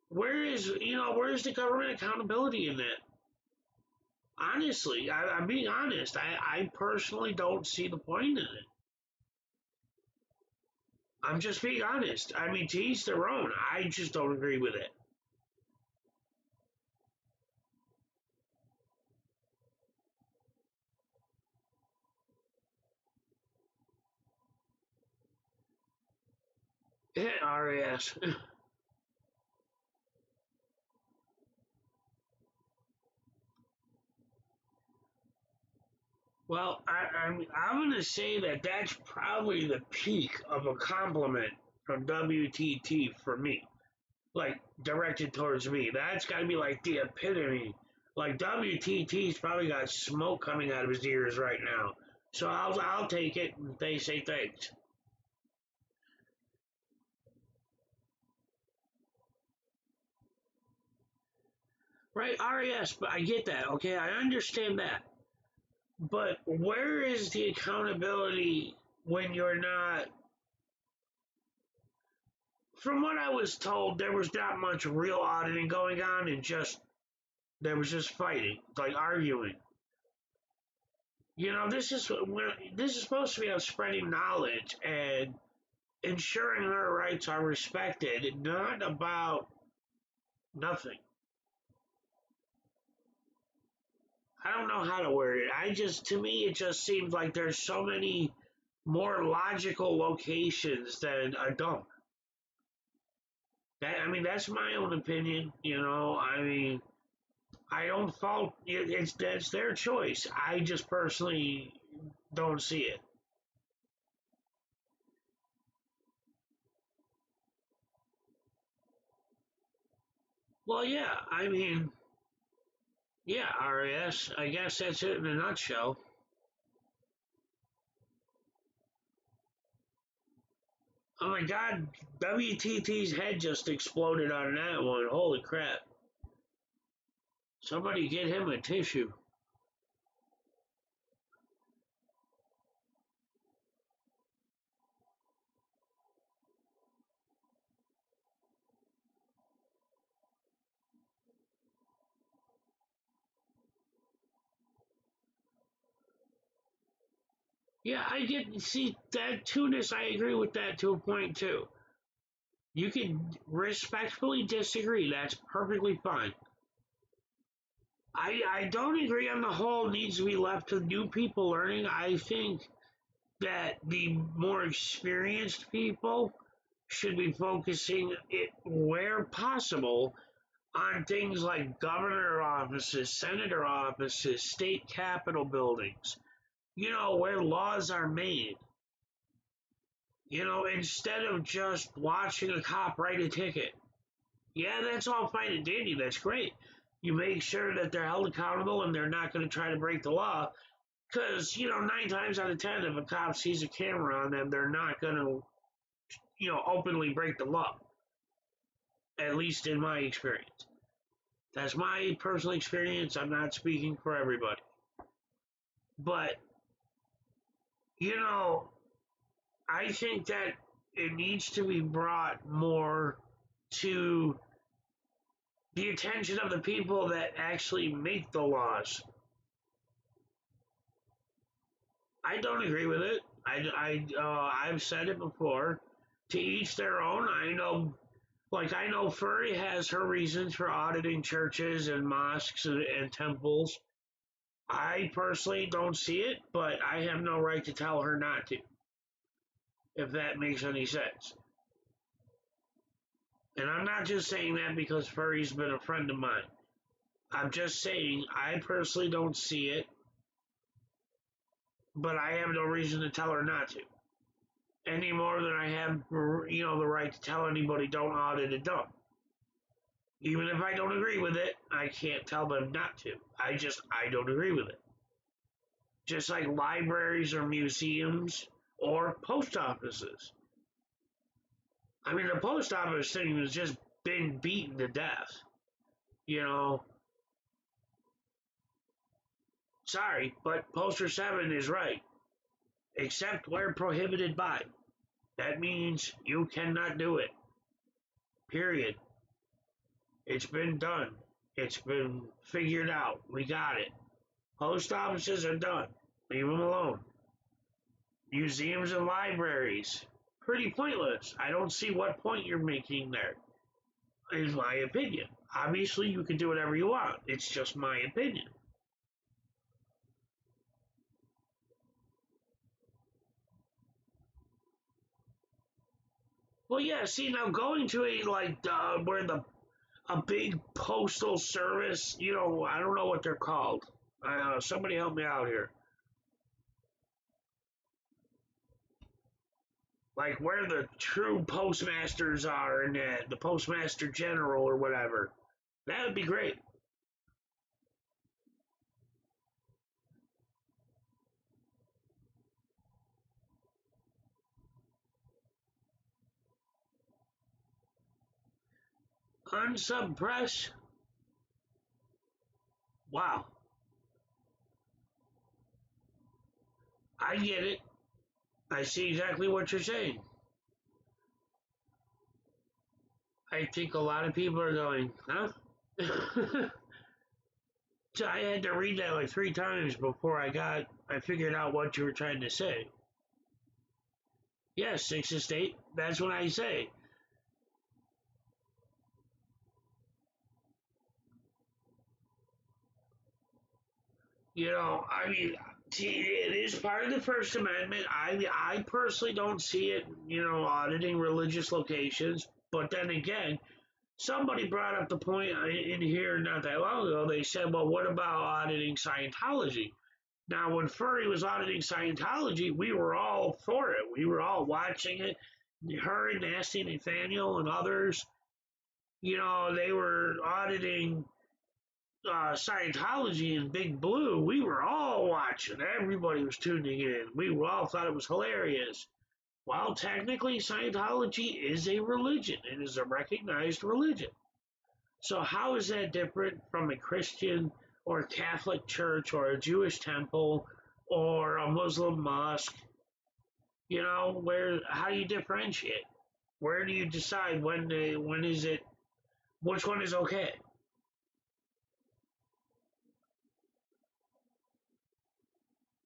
S1: Where's the government accountability in that? Honestly, I'm being honest. I personally don't see the point in it. I'm just being honest. I mean, to each their own. I just don't agree with it. RAS. Well, I'm going to say that that's probably the peak of a compliment from WTT for me, like directed towards me. That's got to be like the epitome. Like WTT's probably got smoke coming out of his ears right now. So I'll take it. And they say thanks. Right, RES, but I get that. Okay, I understand that. But where is the accountability when you're not from what I was told, there was not much real auditing going on, and just there was just fighting, like arguing. This is supposed to be about spreading knowledge and ensuring her rights are respected, not about nothing. I don't know how to word it. To me, it just seems like there's so many more logical locations than a dump. That's my own opinion. I don't fault it. That's their choice. I just personally don't see it. Well, yeah, yeah, RAS. I guess that's it in a nutshell. Oh my God, WTT's head just exploded on that one. Holy crap! Somebody get him a tissue. Yeah, I get see that Tunis. I agree with that to a point too. You can respectfully disagree. That's perfectly fine. I don't agree on the whole needs to be left to new people learning. I think that the more experienced people should be focusing it where possible on things like governor offices, senator offices, state capitol buildings, where laws are made. Instead of just watching a cop write a ticket. Yeah, that's all fine and dandy. That's great. You make sure that they're held accountable and they're not going to try to break the law. Because, 9 times out of 10, if a cop sees a camera on them, they're not going to, openly break the law. At least in my experience. That's my personal experience. I'm not speaking for everybody. But, you know, I think that it needs to be brought more to the attention of the people that actually make the laws. I don't agree with it. I've said it before. To each their own. I know Furry has her reasons for auditing churches and mosques and temples. I personally don't see it, but I have no right to tell her not to, if that makes any sense. And I'm not just saying that because Furry's been a friend of mine. I'm just saying I personally don't see it, but I have no reason to tell her not to. Any more than I have, the right to tell anybody don't audit a dump. Even if I don't agree with it, I can't tell them not to. I don't agree with it. Just like libraries or museums or post offices. The post office thing has just been beaten to death. You know, sorry, but Poster 7 is right. Except where prohibited by. That means you cannot do it. Period. It's been done. It's been figured out. We got it. Post offices are done. Leave them alone. Museums and libraries. Pretty pointless. I don't see what point you're making there. In my opinion. Obviously, you can do whatever you want. It's just my opinion. Well, yeah. See, now going to where a big postal service. I don't know what they're called. Somebody help me out here. Like where the true postmasters are and the postmaster general or whatever. That would be great. Unsuppress. Wow, I get it. I see exactly what you're saying. I think a lot of people are going, huh? So I had to read that like 3 times before I figured out what you were trying to say. Yes, 6 to 8. That's what I say. I mean, see, it is part of the First Amendment. I personally don't see it, auditing religious locations. But then again, somebody brought up the point in here not that long ago. They said, well, what about auditing Scientology? Now, when Furry was auditing Scientology, we were all for it. We were all watching it. Her and Nasty Nathaniel and others, they were auditing Scientology and Big Blue. We were all watching. Everybody was tuning in. We all thought it was hilarious. Well, technically, Scientology is a religion. It is a recognized religion. So how is that different from a Christian or a Catholic church or a Jewish temple or a Muslim mosque? How do you differentiate? Where do you decide when is it, which one is okay?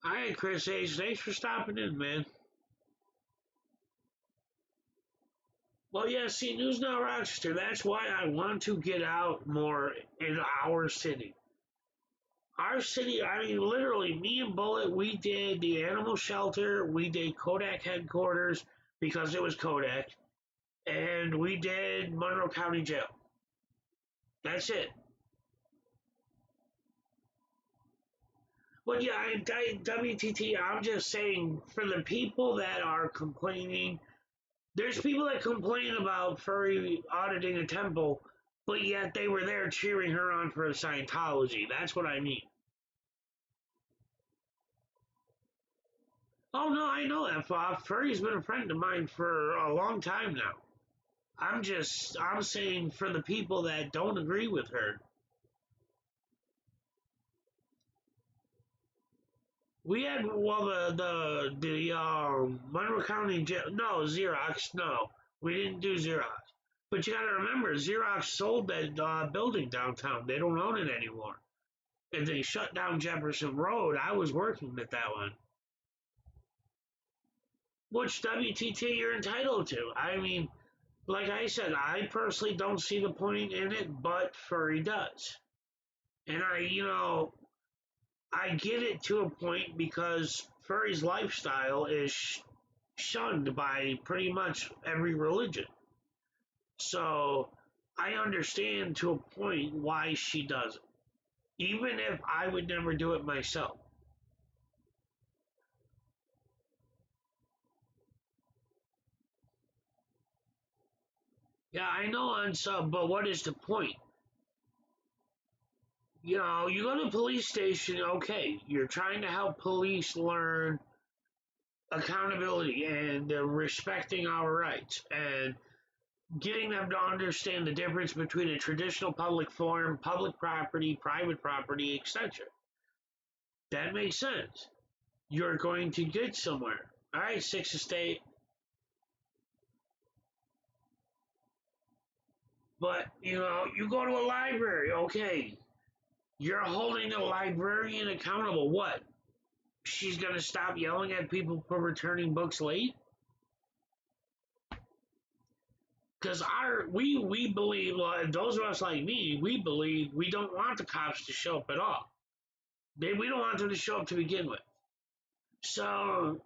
S1: All right, Chris H, thanks for stopping in, man. Well, yeah, see, News Now Rochester, that's why I want to get out more in our city. Our city, I mean, literally, me and Bullet, we did the animal shelter, we did Kodak headquarters because it was Kodak, and we did Monroe County Jail. That's it. But yeah, WTT, I'm just saying, for the people that are complaining, there's people that complain about Furry auditing a temple, but yet they were there cheering her on for Scientology. That's what I mean. Oh no, I know that, Fox. Furry's been a friend of mine for a long time now. I'm saying for the people that don't agree with her. We had, well, the Monroe County jail. No, Xerox. No, we didn't do Xerox. But you got to remember, Xerox sold that building downtown. They don't own it anymore. And they shut down Jefferson Road. I was working at that one. Which WTT you're entitled to. I mean, like I said, I personally don't see the point in it, but Furry does. And I get it to a point because Furry's lifestyle is shunned by pretty much every religion. So I understand to a point why she does it, even if I would never do it myself. Yeah, I know on some, but what is the point? You go to the police station, okay, you're trying to help police learn accountability and respecting our rights and getting them to understand the difference between a traditional public forum, public property, private property, etc. That makes sense. You're going to get somewhere. All right, Six Estate. But, you go to a library, okay. You're holding the librarian accountable. What? She's going to stop yelling at people for returning books late? Because we believe, well, those of us like me, we believe we don't want the cops to show up at all. We don't want them to show up to begin with. So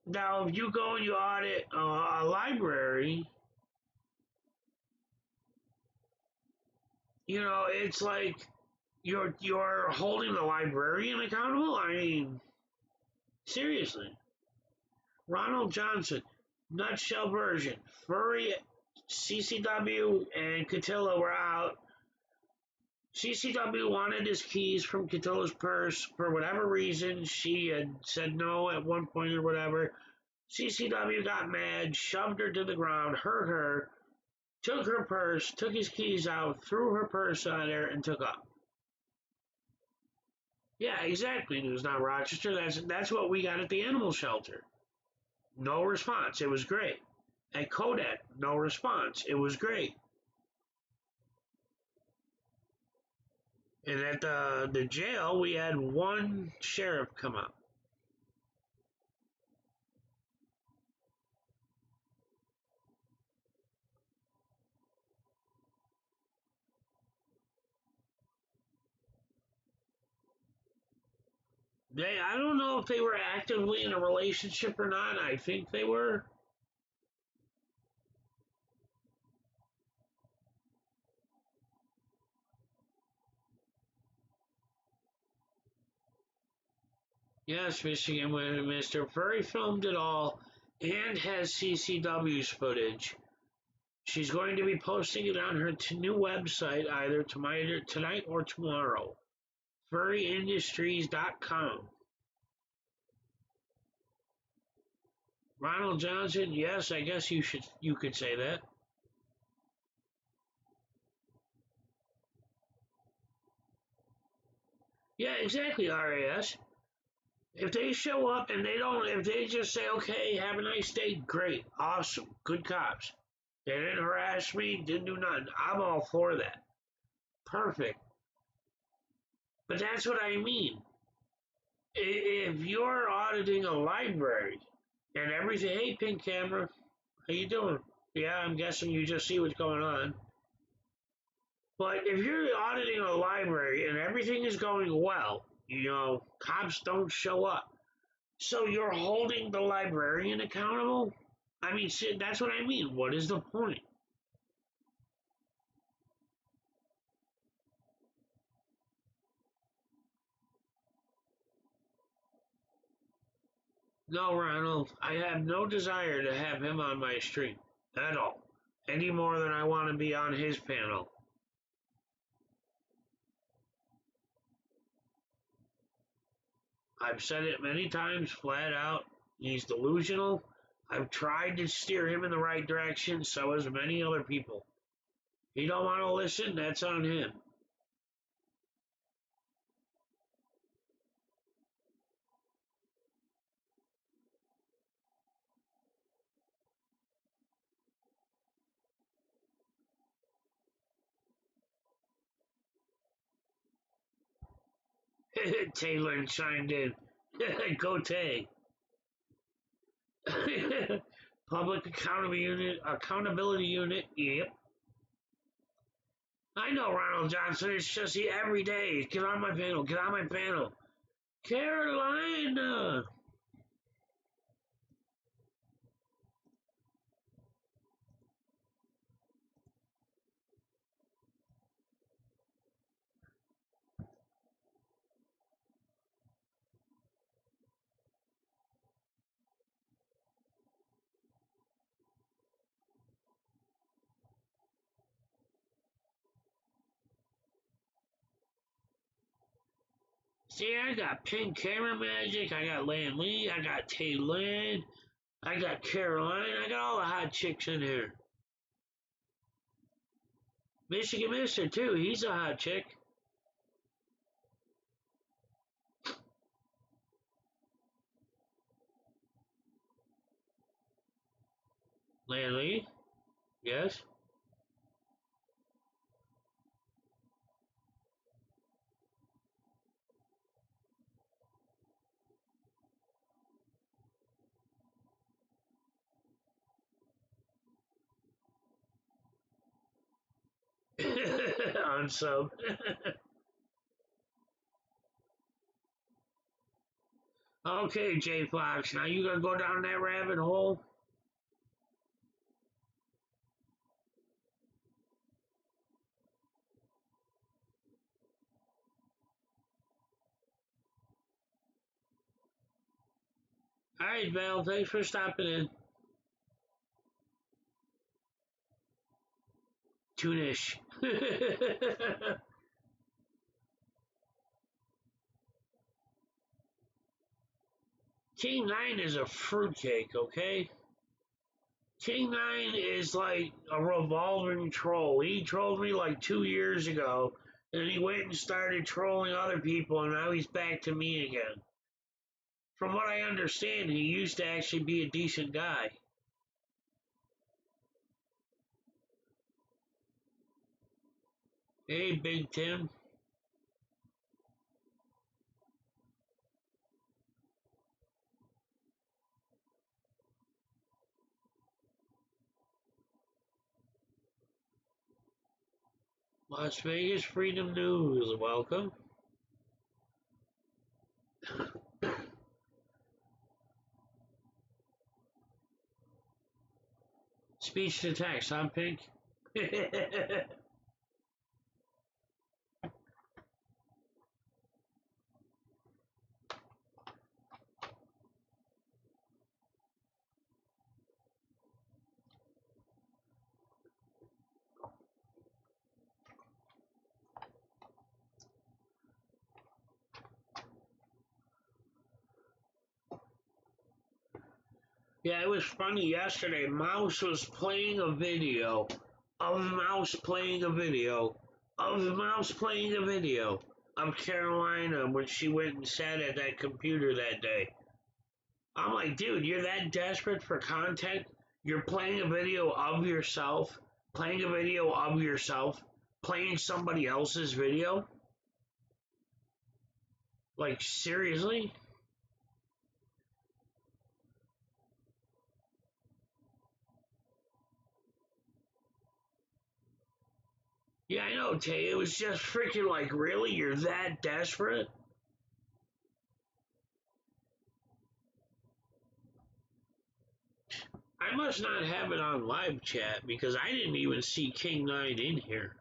S1: now, if you go and you audit a library, it's like you're holding the librarian accountable. I mean, seriously. Ronald Johnson, nutshell version. Furry, CCW, and Kattila were out. CCW wanted his keys from Kattila's purse for whatever reason. She had said no at one point or whatever. CCW got mad, shoved her to the ground, hurt her, took her purse, took his keys out, threw her purse on her, and took off. Yeah, exactly, News Now Rochester. That's what we got at the animal shelter. No response. It was great. At Kodak, no response. It was great. And at the jail, we had one sheriff come up. I don't know if they were actively in a relationship or not. I think they were. Yes, Michigan, Mr. Furry filmed it all and has CCW's footage. She's going to be posting it on her new website either tonight or tomorrow. Furryindustries.com. Ronald Johnson, yes, I guess you could say that. Yeah, exactly, RAS. If they show up and if they just say, okay, have a nice day, great, awesome, good cops. They didn't harass me, didn't do nothing. I'm all for that. Perfect. But that's what I mean. If you're auditing a library and everything, hey, Pink Camera, how you doing? Yeah, I'm guessing you just see what's going on. But if you're auditing a library and everything is going well, cops don't show up. So you're holding the librarian accountable? I mean, shit, that's what I mean. What is the point? No, Ronald, I have no desire to have him on my stream at all, any more than I want to be on his panel. I've said it many times flat out. He's delusional. I've tried to steer him in the right direction, so has many other people. He don't want to listen, that's on him. Taylor chimed in. Go Tay. Public accountability unit. Yep. I know Ronald Johnson. It's just he every day. Get on my panel. Get on my panel. Carolina. See, I got Pink Camera Magic. I got Lan Lee. I got Tay Lynn. I got Caroline. I got all the hot chicks in here. Michigan Mister too. He's a hot chick. Lan Lee. Yes. On sub. Okay, J Fox. Now you gonna go down that rabbit hole? All right, Val. Thanks for stopping in. Tunish. King 9 is a fruitcake, okay? King 9 is like a revolving troll. He trolled me like 2 years ago, and he went and started trolling other people, and now he's back to me again. From what I understand, he used to actually be a decent guy. Hey, Big Tim. Las Vegas Freedom News, welcome. Speech to text, huh, Pink? Yeah, it was funny yesterday. Mouse was playing a video of Mouse playing a video of Mouse playing a video of Carolina when she went and sat at that computer that day. I'm like, dude, you're that desperate for content? You're playing a video of yourself, playing a video of yourself, playing somebody else's video? Like, seriously? Yeah, I know, Tay. It was just freaking like, really? You're that desperate? I must not have it on live chat because I didn't even see King 9 in here.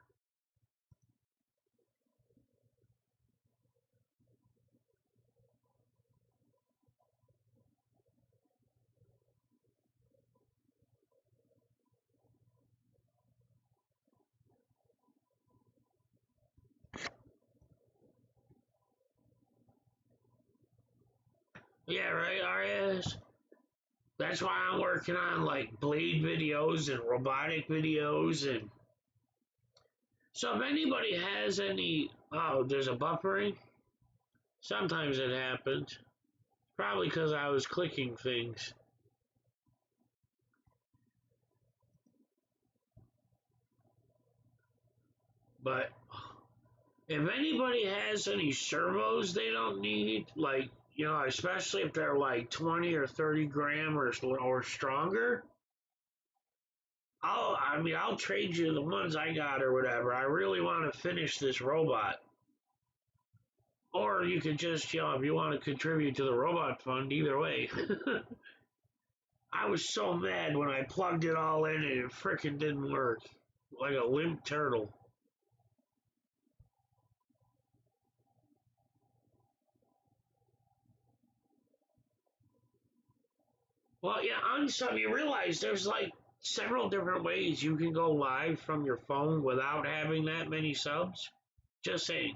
S1: Yeah, right, RS? That's why I'm working on like blade videos and robotic videos. And so if anybody has any, oh, there's a buffering. Sometimes it happens. Probably because I was clicking things. But if anybody has any servos they don't need, like, you know, especially if they're like 20 or 30 gram or stronger, I'll trade you the ones I got or whatever. I really want to finish this robot. Or you could just, you know, if you want to contribute to the robot fund, either way. I was so mad when I plugged it all in and it frickin' didn't work. Like a limp turtle. Well, yeah, on some, you realize there's like several different ways you can go live from your phone without having that many subs. Just saying,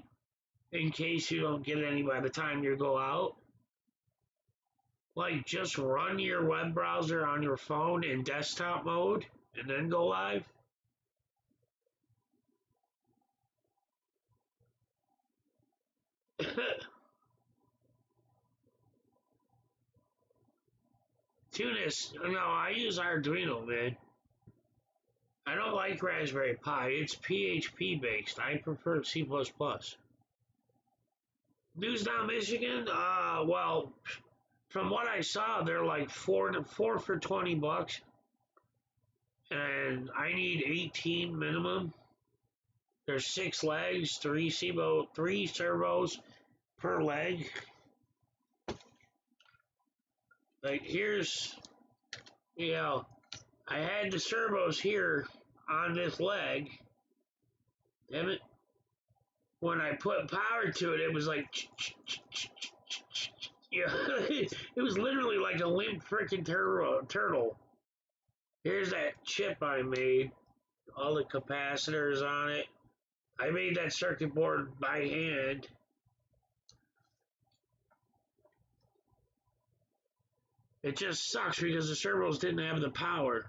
S1: in case you don't get any by the time you go out. Like, just run your web browser on your phone in desktop mode and then go live. Tunis, no, I use Arduino, man. I don't like Raspberry Pi. It's PHP based. I prefer C++. Newsdown, Michigan? Well, from what I saw, they're like four for $20, and I need 18 minimum. There's 6 legs, three servos per leg. Like here's, you know, I had the servos here on this leg. Damn it! When I put power to it, it was like, yeah, it was literally like a limp freaking turtle. Here's that chip I made, all the capacitors on it. I made that circuit board by hand. It just sucks because the servos didn't have the power.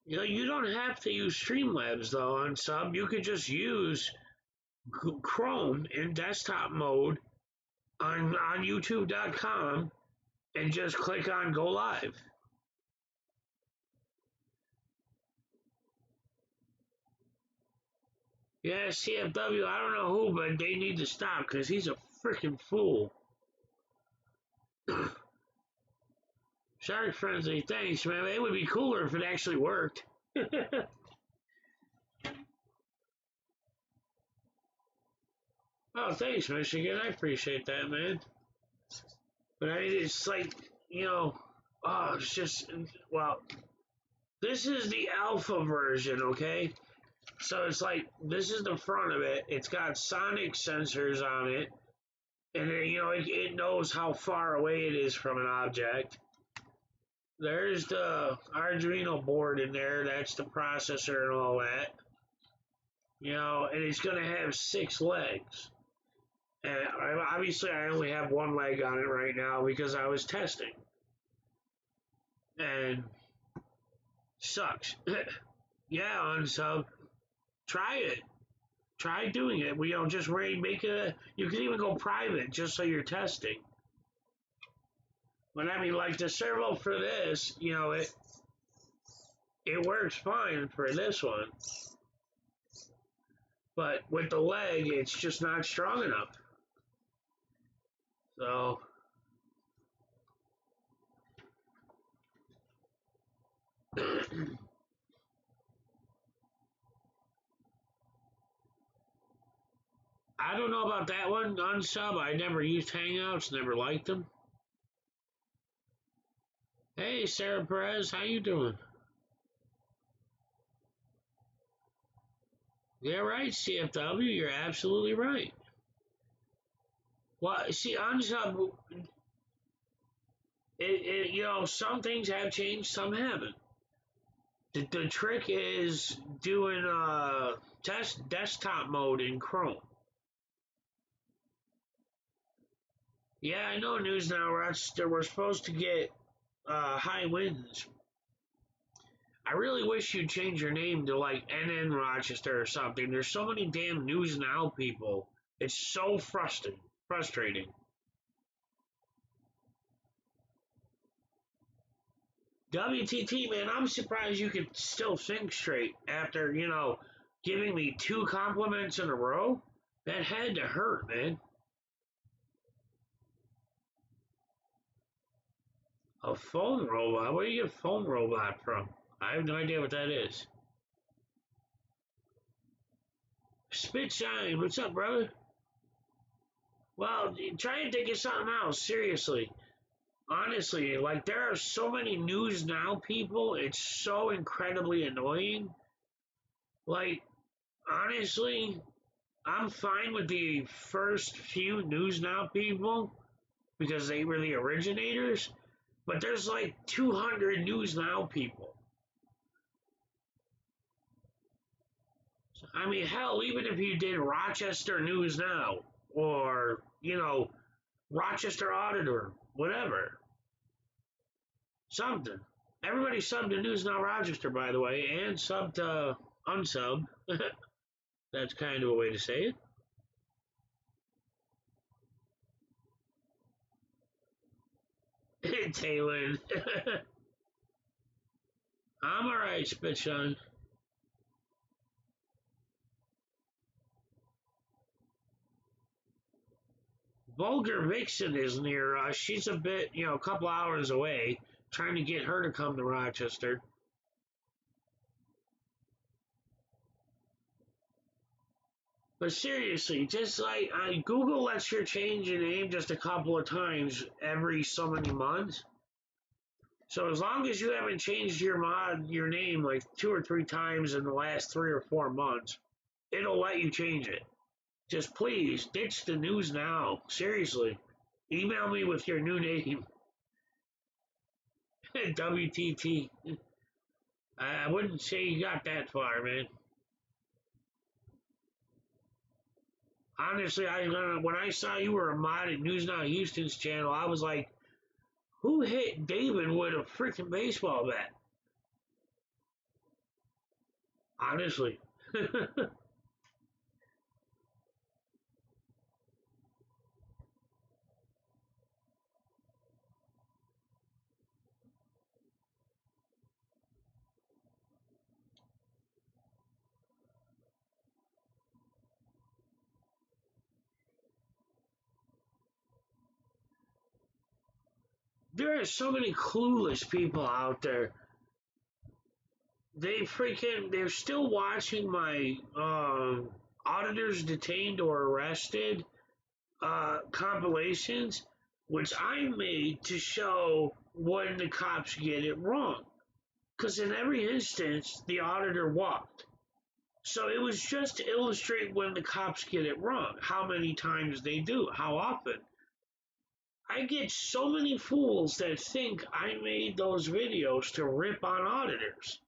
S1: You know, you don't have to use Streamlabs though on sub. You could just use Chrome in desktop mode on YouTube.com and just click on Go Live. Yeah, CFW, I don't know who, but they need to stop because he's a freaking fool. Sorry, friendly. Thanks, man. It would be cooler if it actually worked. Oh, thanks, Michigan. I appreciate that, man. But I mean, it's like, you know, oh, it's just, well, this is the alpha version, okay? So it's like, this is the front of it. It's got sonic sensors on it. And, you know, it knows how far away it is from an object. There's the Arduino board in there. That's the processor and all that. You know, and it's going to have 6 legs. And obviously, I only have 1 leg on it right now because I was testing. And sucks. Yeah, unsub. Try it. Try doing it. We don't just make it. You can even go private just so you're testing. But I mean, like the servo for this, you know, it works fine for this one. But with the leg, it's just not strong enough. So I don't know about that one, unsub. I never used Hangouts, never liked them. Hey, Sarah Perez, how you doing? Yeah, right, CFW, you're absolutely right. Well, see, unsub, you know, some things have changed, some haven't. The trick is doing test desktop mode in Chrome. Yeah, I know News Now, Rochester. We're supposed to get high winds. I really wish you'd change your name to like NN Rochester or something. There's so many damn News Now people. It's so frustrating. WTT, man, I'm surprised you could still think straight after, you know, giving me 2 compliments in a row. That had to hurt, man. A phone robot? Where do you get a phone robot from? I have no idea what that is. Spitshine, what's up, brother? Well, try and think of something else, seriously. Honestly, like, there are so many News Now people, it's so incredibly annoying. Like, honestly, I'm fine with the first few News Now people because they were the originators, but there's like 200 News Now people. I mean, hell, even if you did Rochester News Now or, you know, Rochester Auditor, whatever, something. Everybody subbed to News Now Rochester, by the way, and subbed to unsub. That's kind of a way to say it. Taylor. I'm alright, Spitshine. Vulgar Vixen is near us. She's a bit, you know, a couple hours away. Trying to get her to come to Rochester. But seriously, just like Google lets you change your name just a couple of times every so many months. So as long as you haven't changed your name like 2 or 3 times in the last 3 or 4 months, it'll let you change it. Just please ditch the News Now. Seriously, email me with your new name. WTT. I wouldn't say you got that far, man. Honestly, when I saw you were a mod at News Now Houston's channel, I was like, who hit David with a freaking baseball bat? Honestly. there are so many clueless people out there. They're still watching my auditors detained or arrested compilations, which I made to show when the cops get it wrong. Because in every instance, the auditor walked. So it was just to illustrate when the cops get it wrong, how many times they do, how often. I get so many fools that think I made those videos to rip on auditors.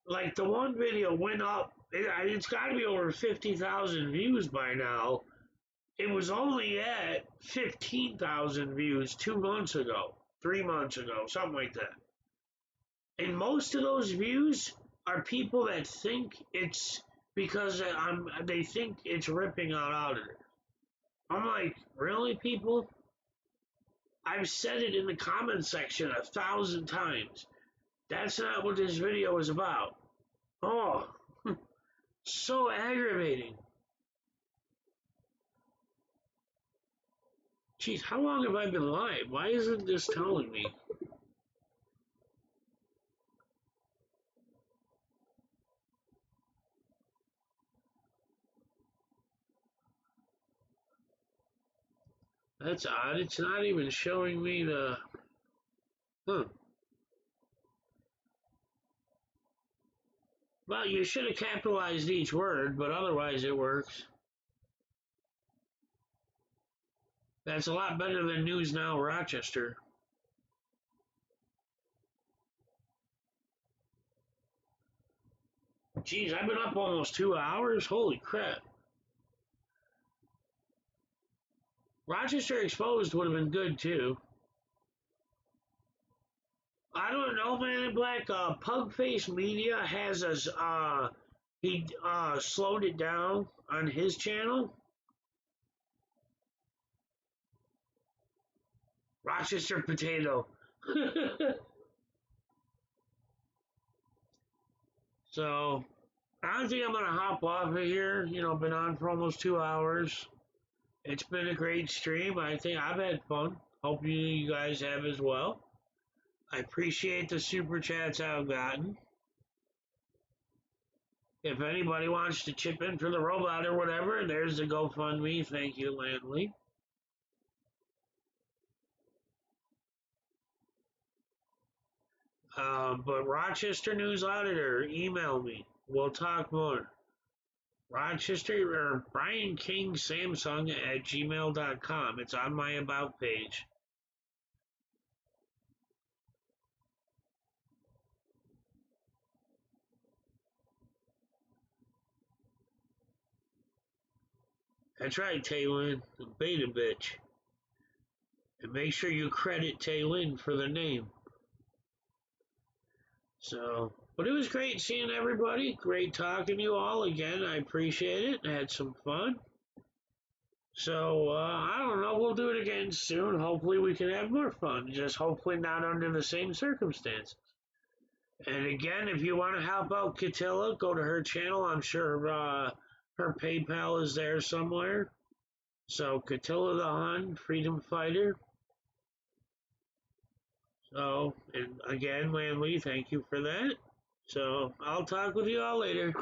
S1: Like the one video went up, it's got to be over 50,000 views by now. It was only at 15,000 views 2 months ago, 3 months ago, something like that. And most of those views are people that think it's because they think it's ripping on auditors. I'm like, really, people? I've said it in the comment section 1,000 times. That's not what this video is about. Oh, so aggravating. Jeez, how long have I been live? Why isn't this telling me? That's odd. It's not even showing me the... Well, you should have capitalized each word, but otherwise it works. That's a lot better than News Now Rochester. Jeez, I've been up almost 2 hours? Holy crap. Rochester Exposed would have been good, too. I don't know, Man in Black. Pugface Media has us, he slowed it down on his channel. Rochester Potato. So, I don't think I'm going to hop off of here. You know, been on for almost 2 hours. It's been a great stream. I think I've had fun. Hope you guys have as well. I appreciate the super chats I've gotten. If anybody wants to chip in for the robot or whatever, there's the GoFundMe. Thank you, Landley. But Rochester News Auditor, email me. We'll talk more. Rochester or Brian King Samsung at gmail.com. It's on my About page. That's right, Taylin, the beta bitch. And make sure you credit Taylin for the name. So, but it was great seeing everybody. Great talking to you all again. I appreciate it. I had some fun. So, I don't know. We'll do it again soon. Hopefully we can have more fun. Just hopefully not under the same circumstances. And again, if you want to help out Kattila, go to her channel. I'm sure her PayPal is there somewhere. So, Kattila the Hun, freedom fighter. So, and again, Landley, thank you for that. So, I'll talk with you all later.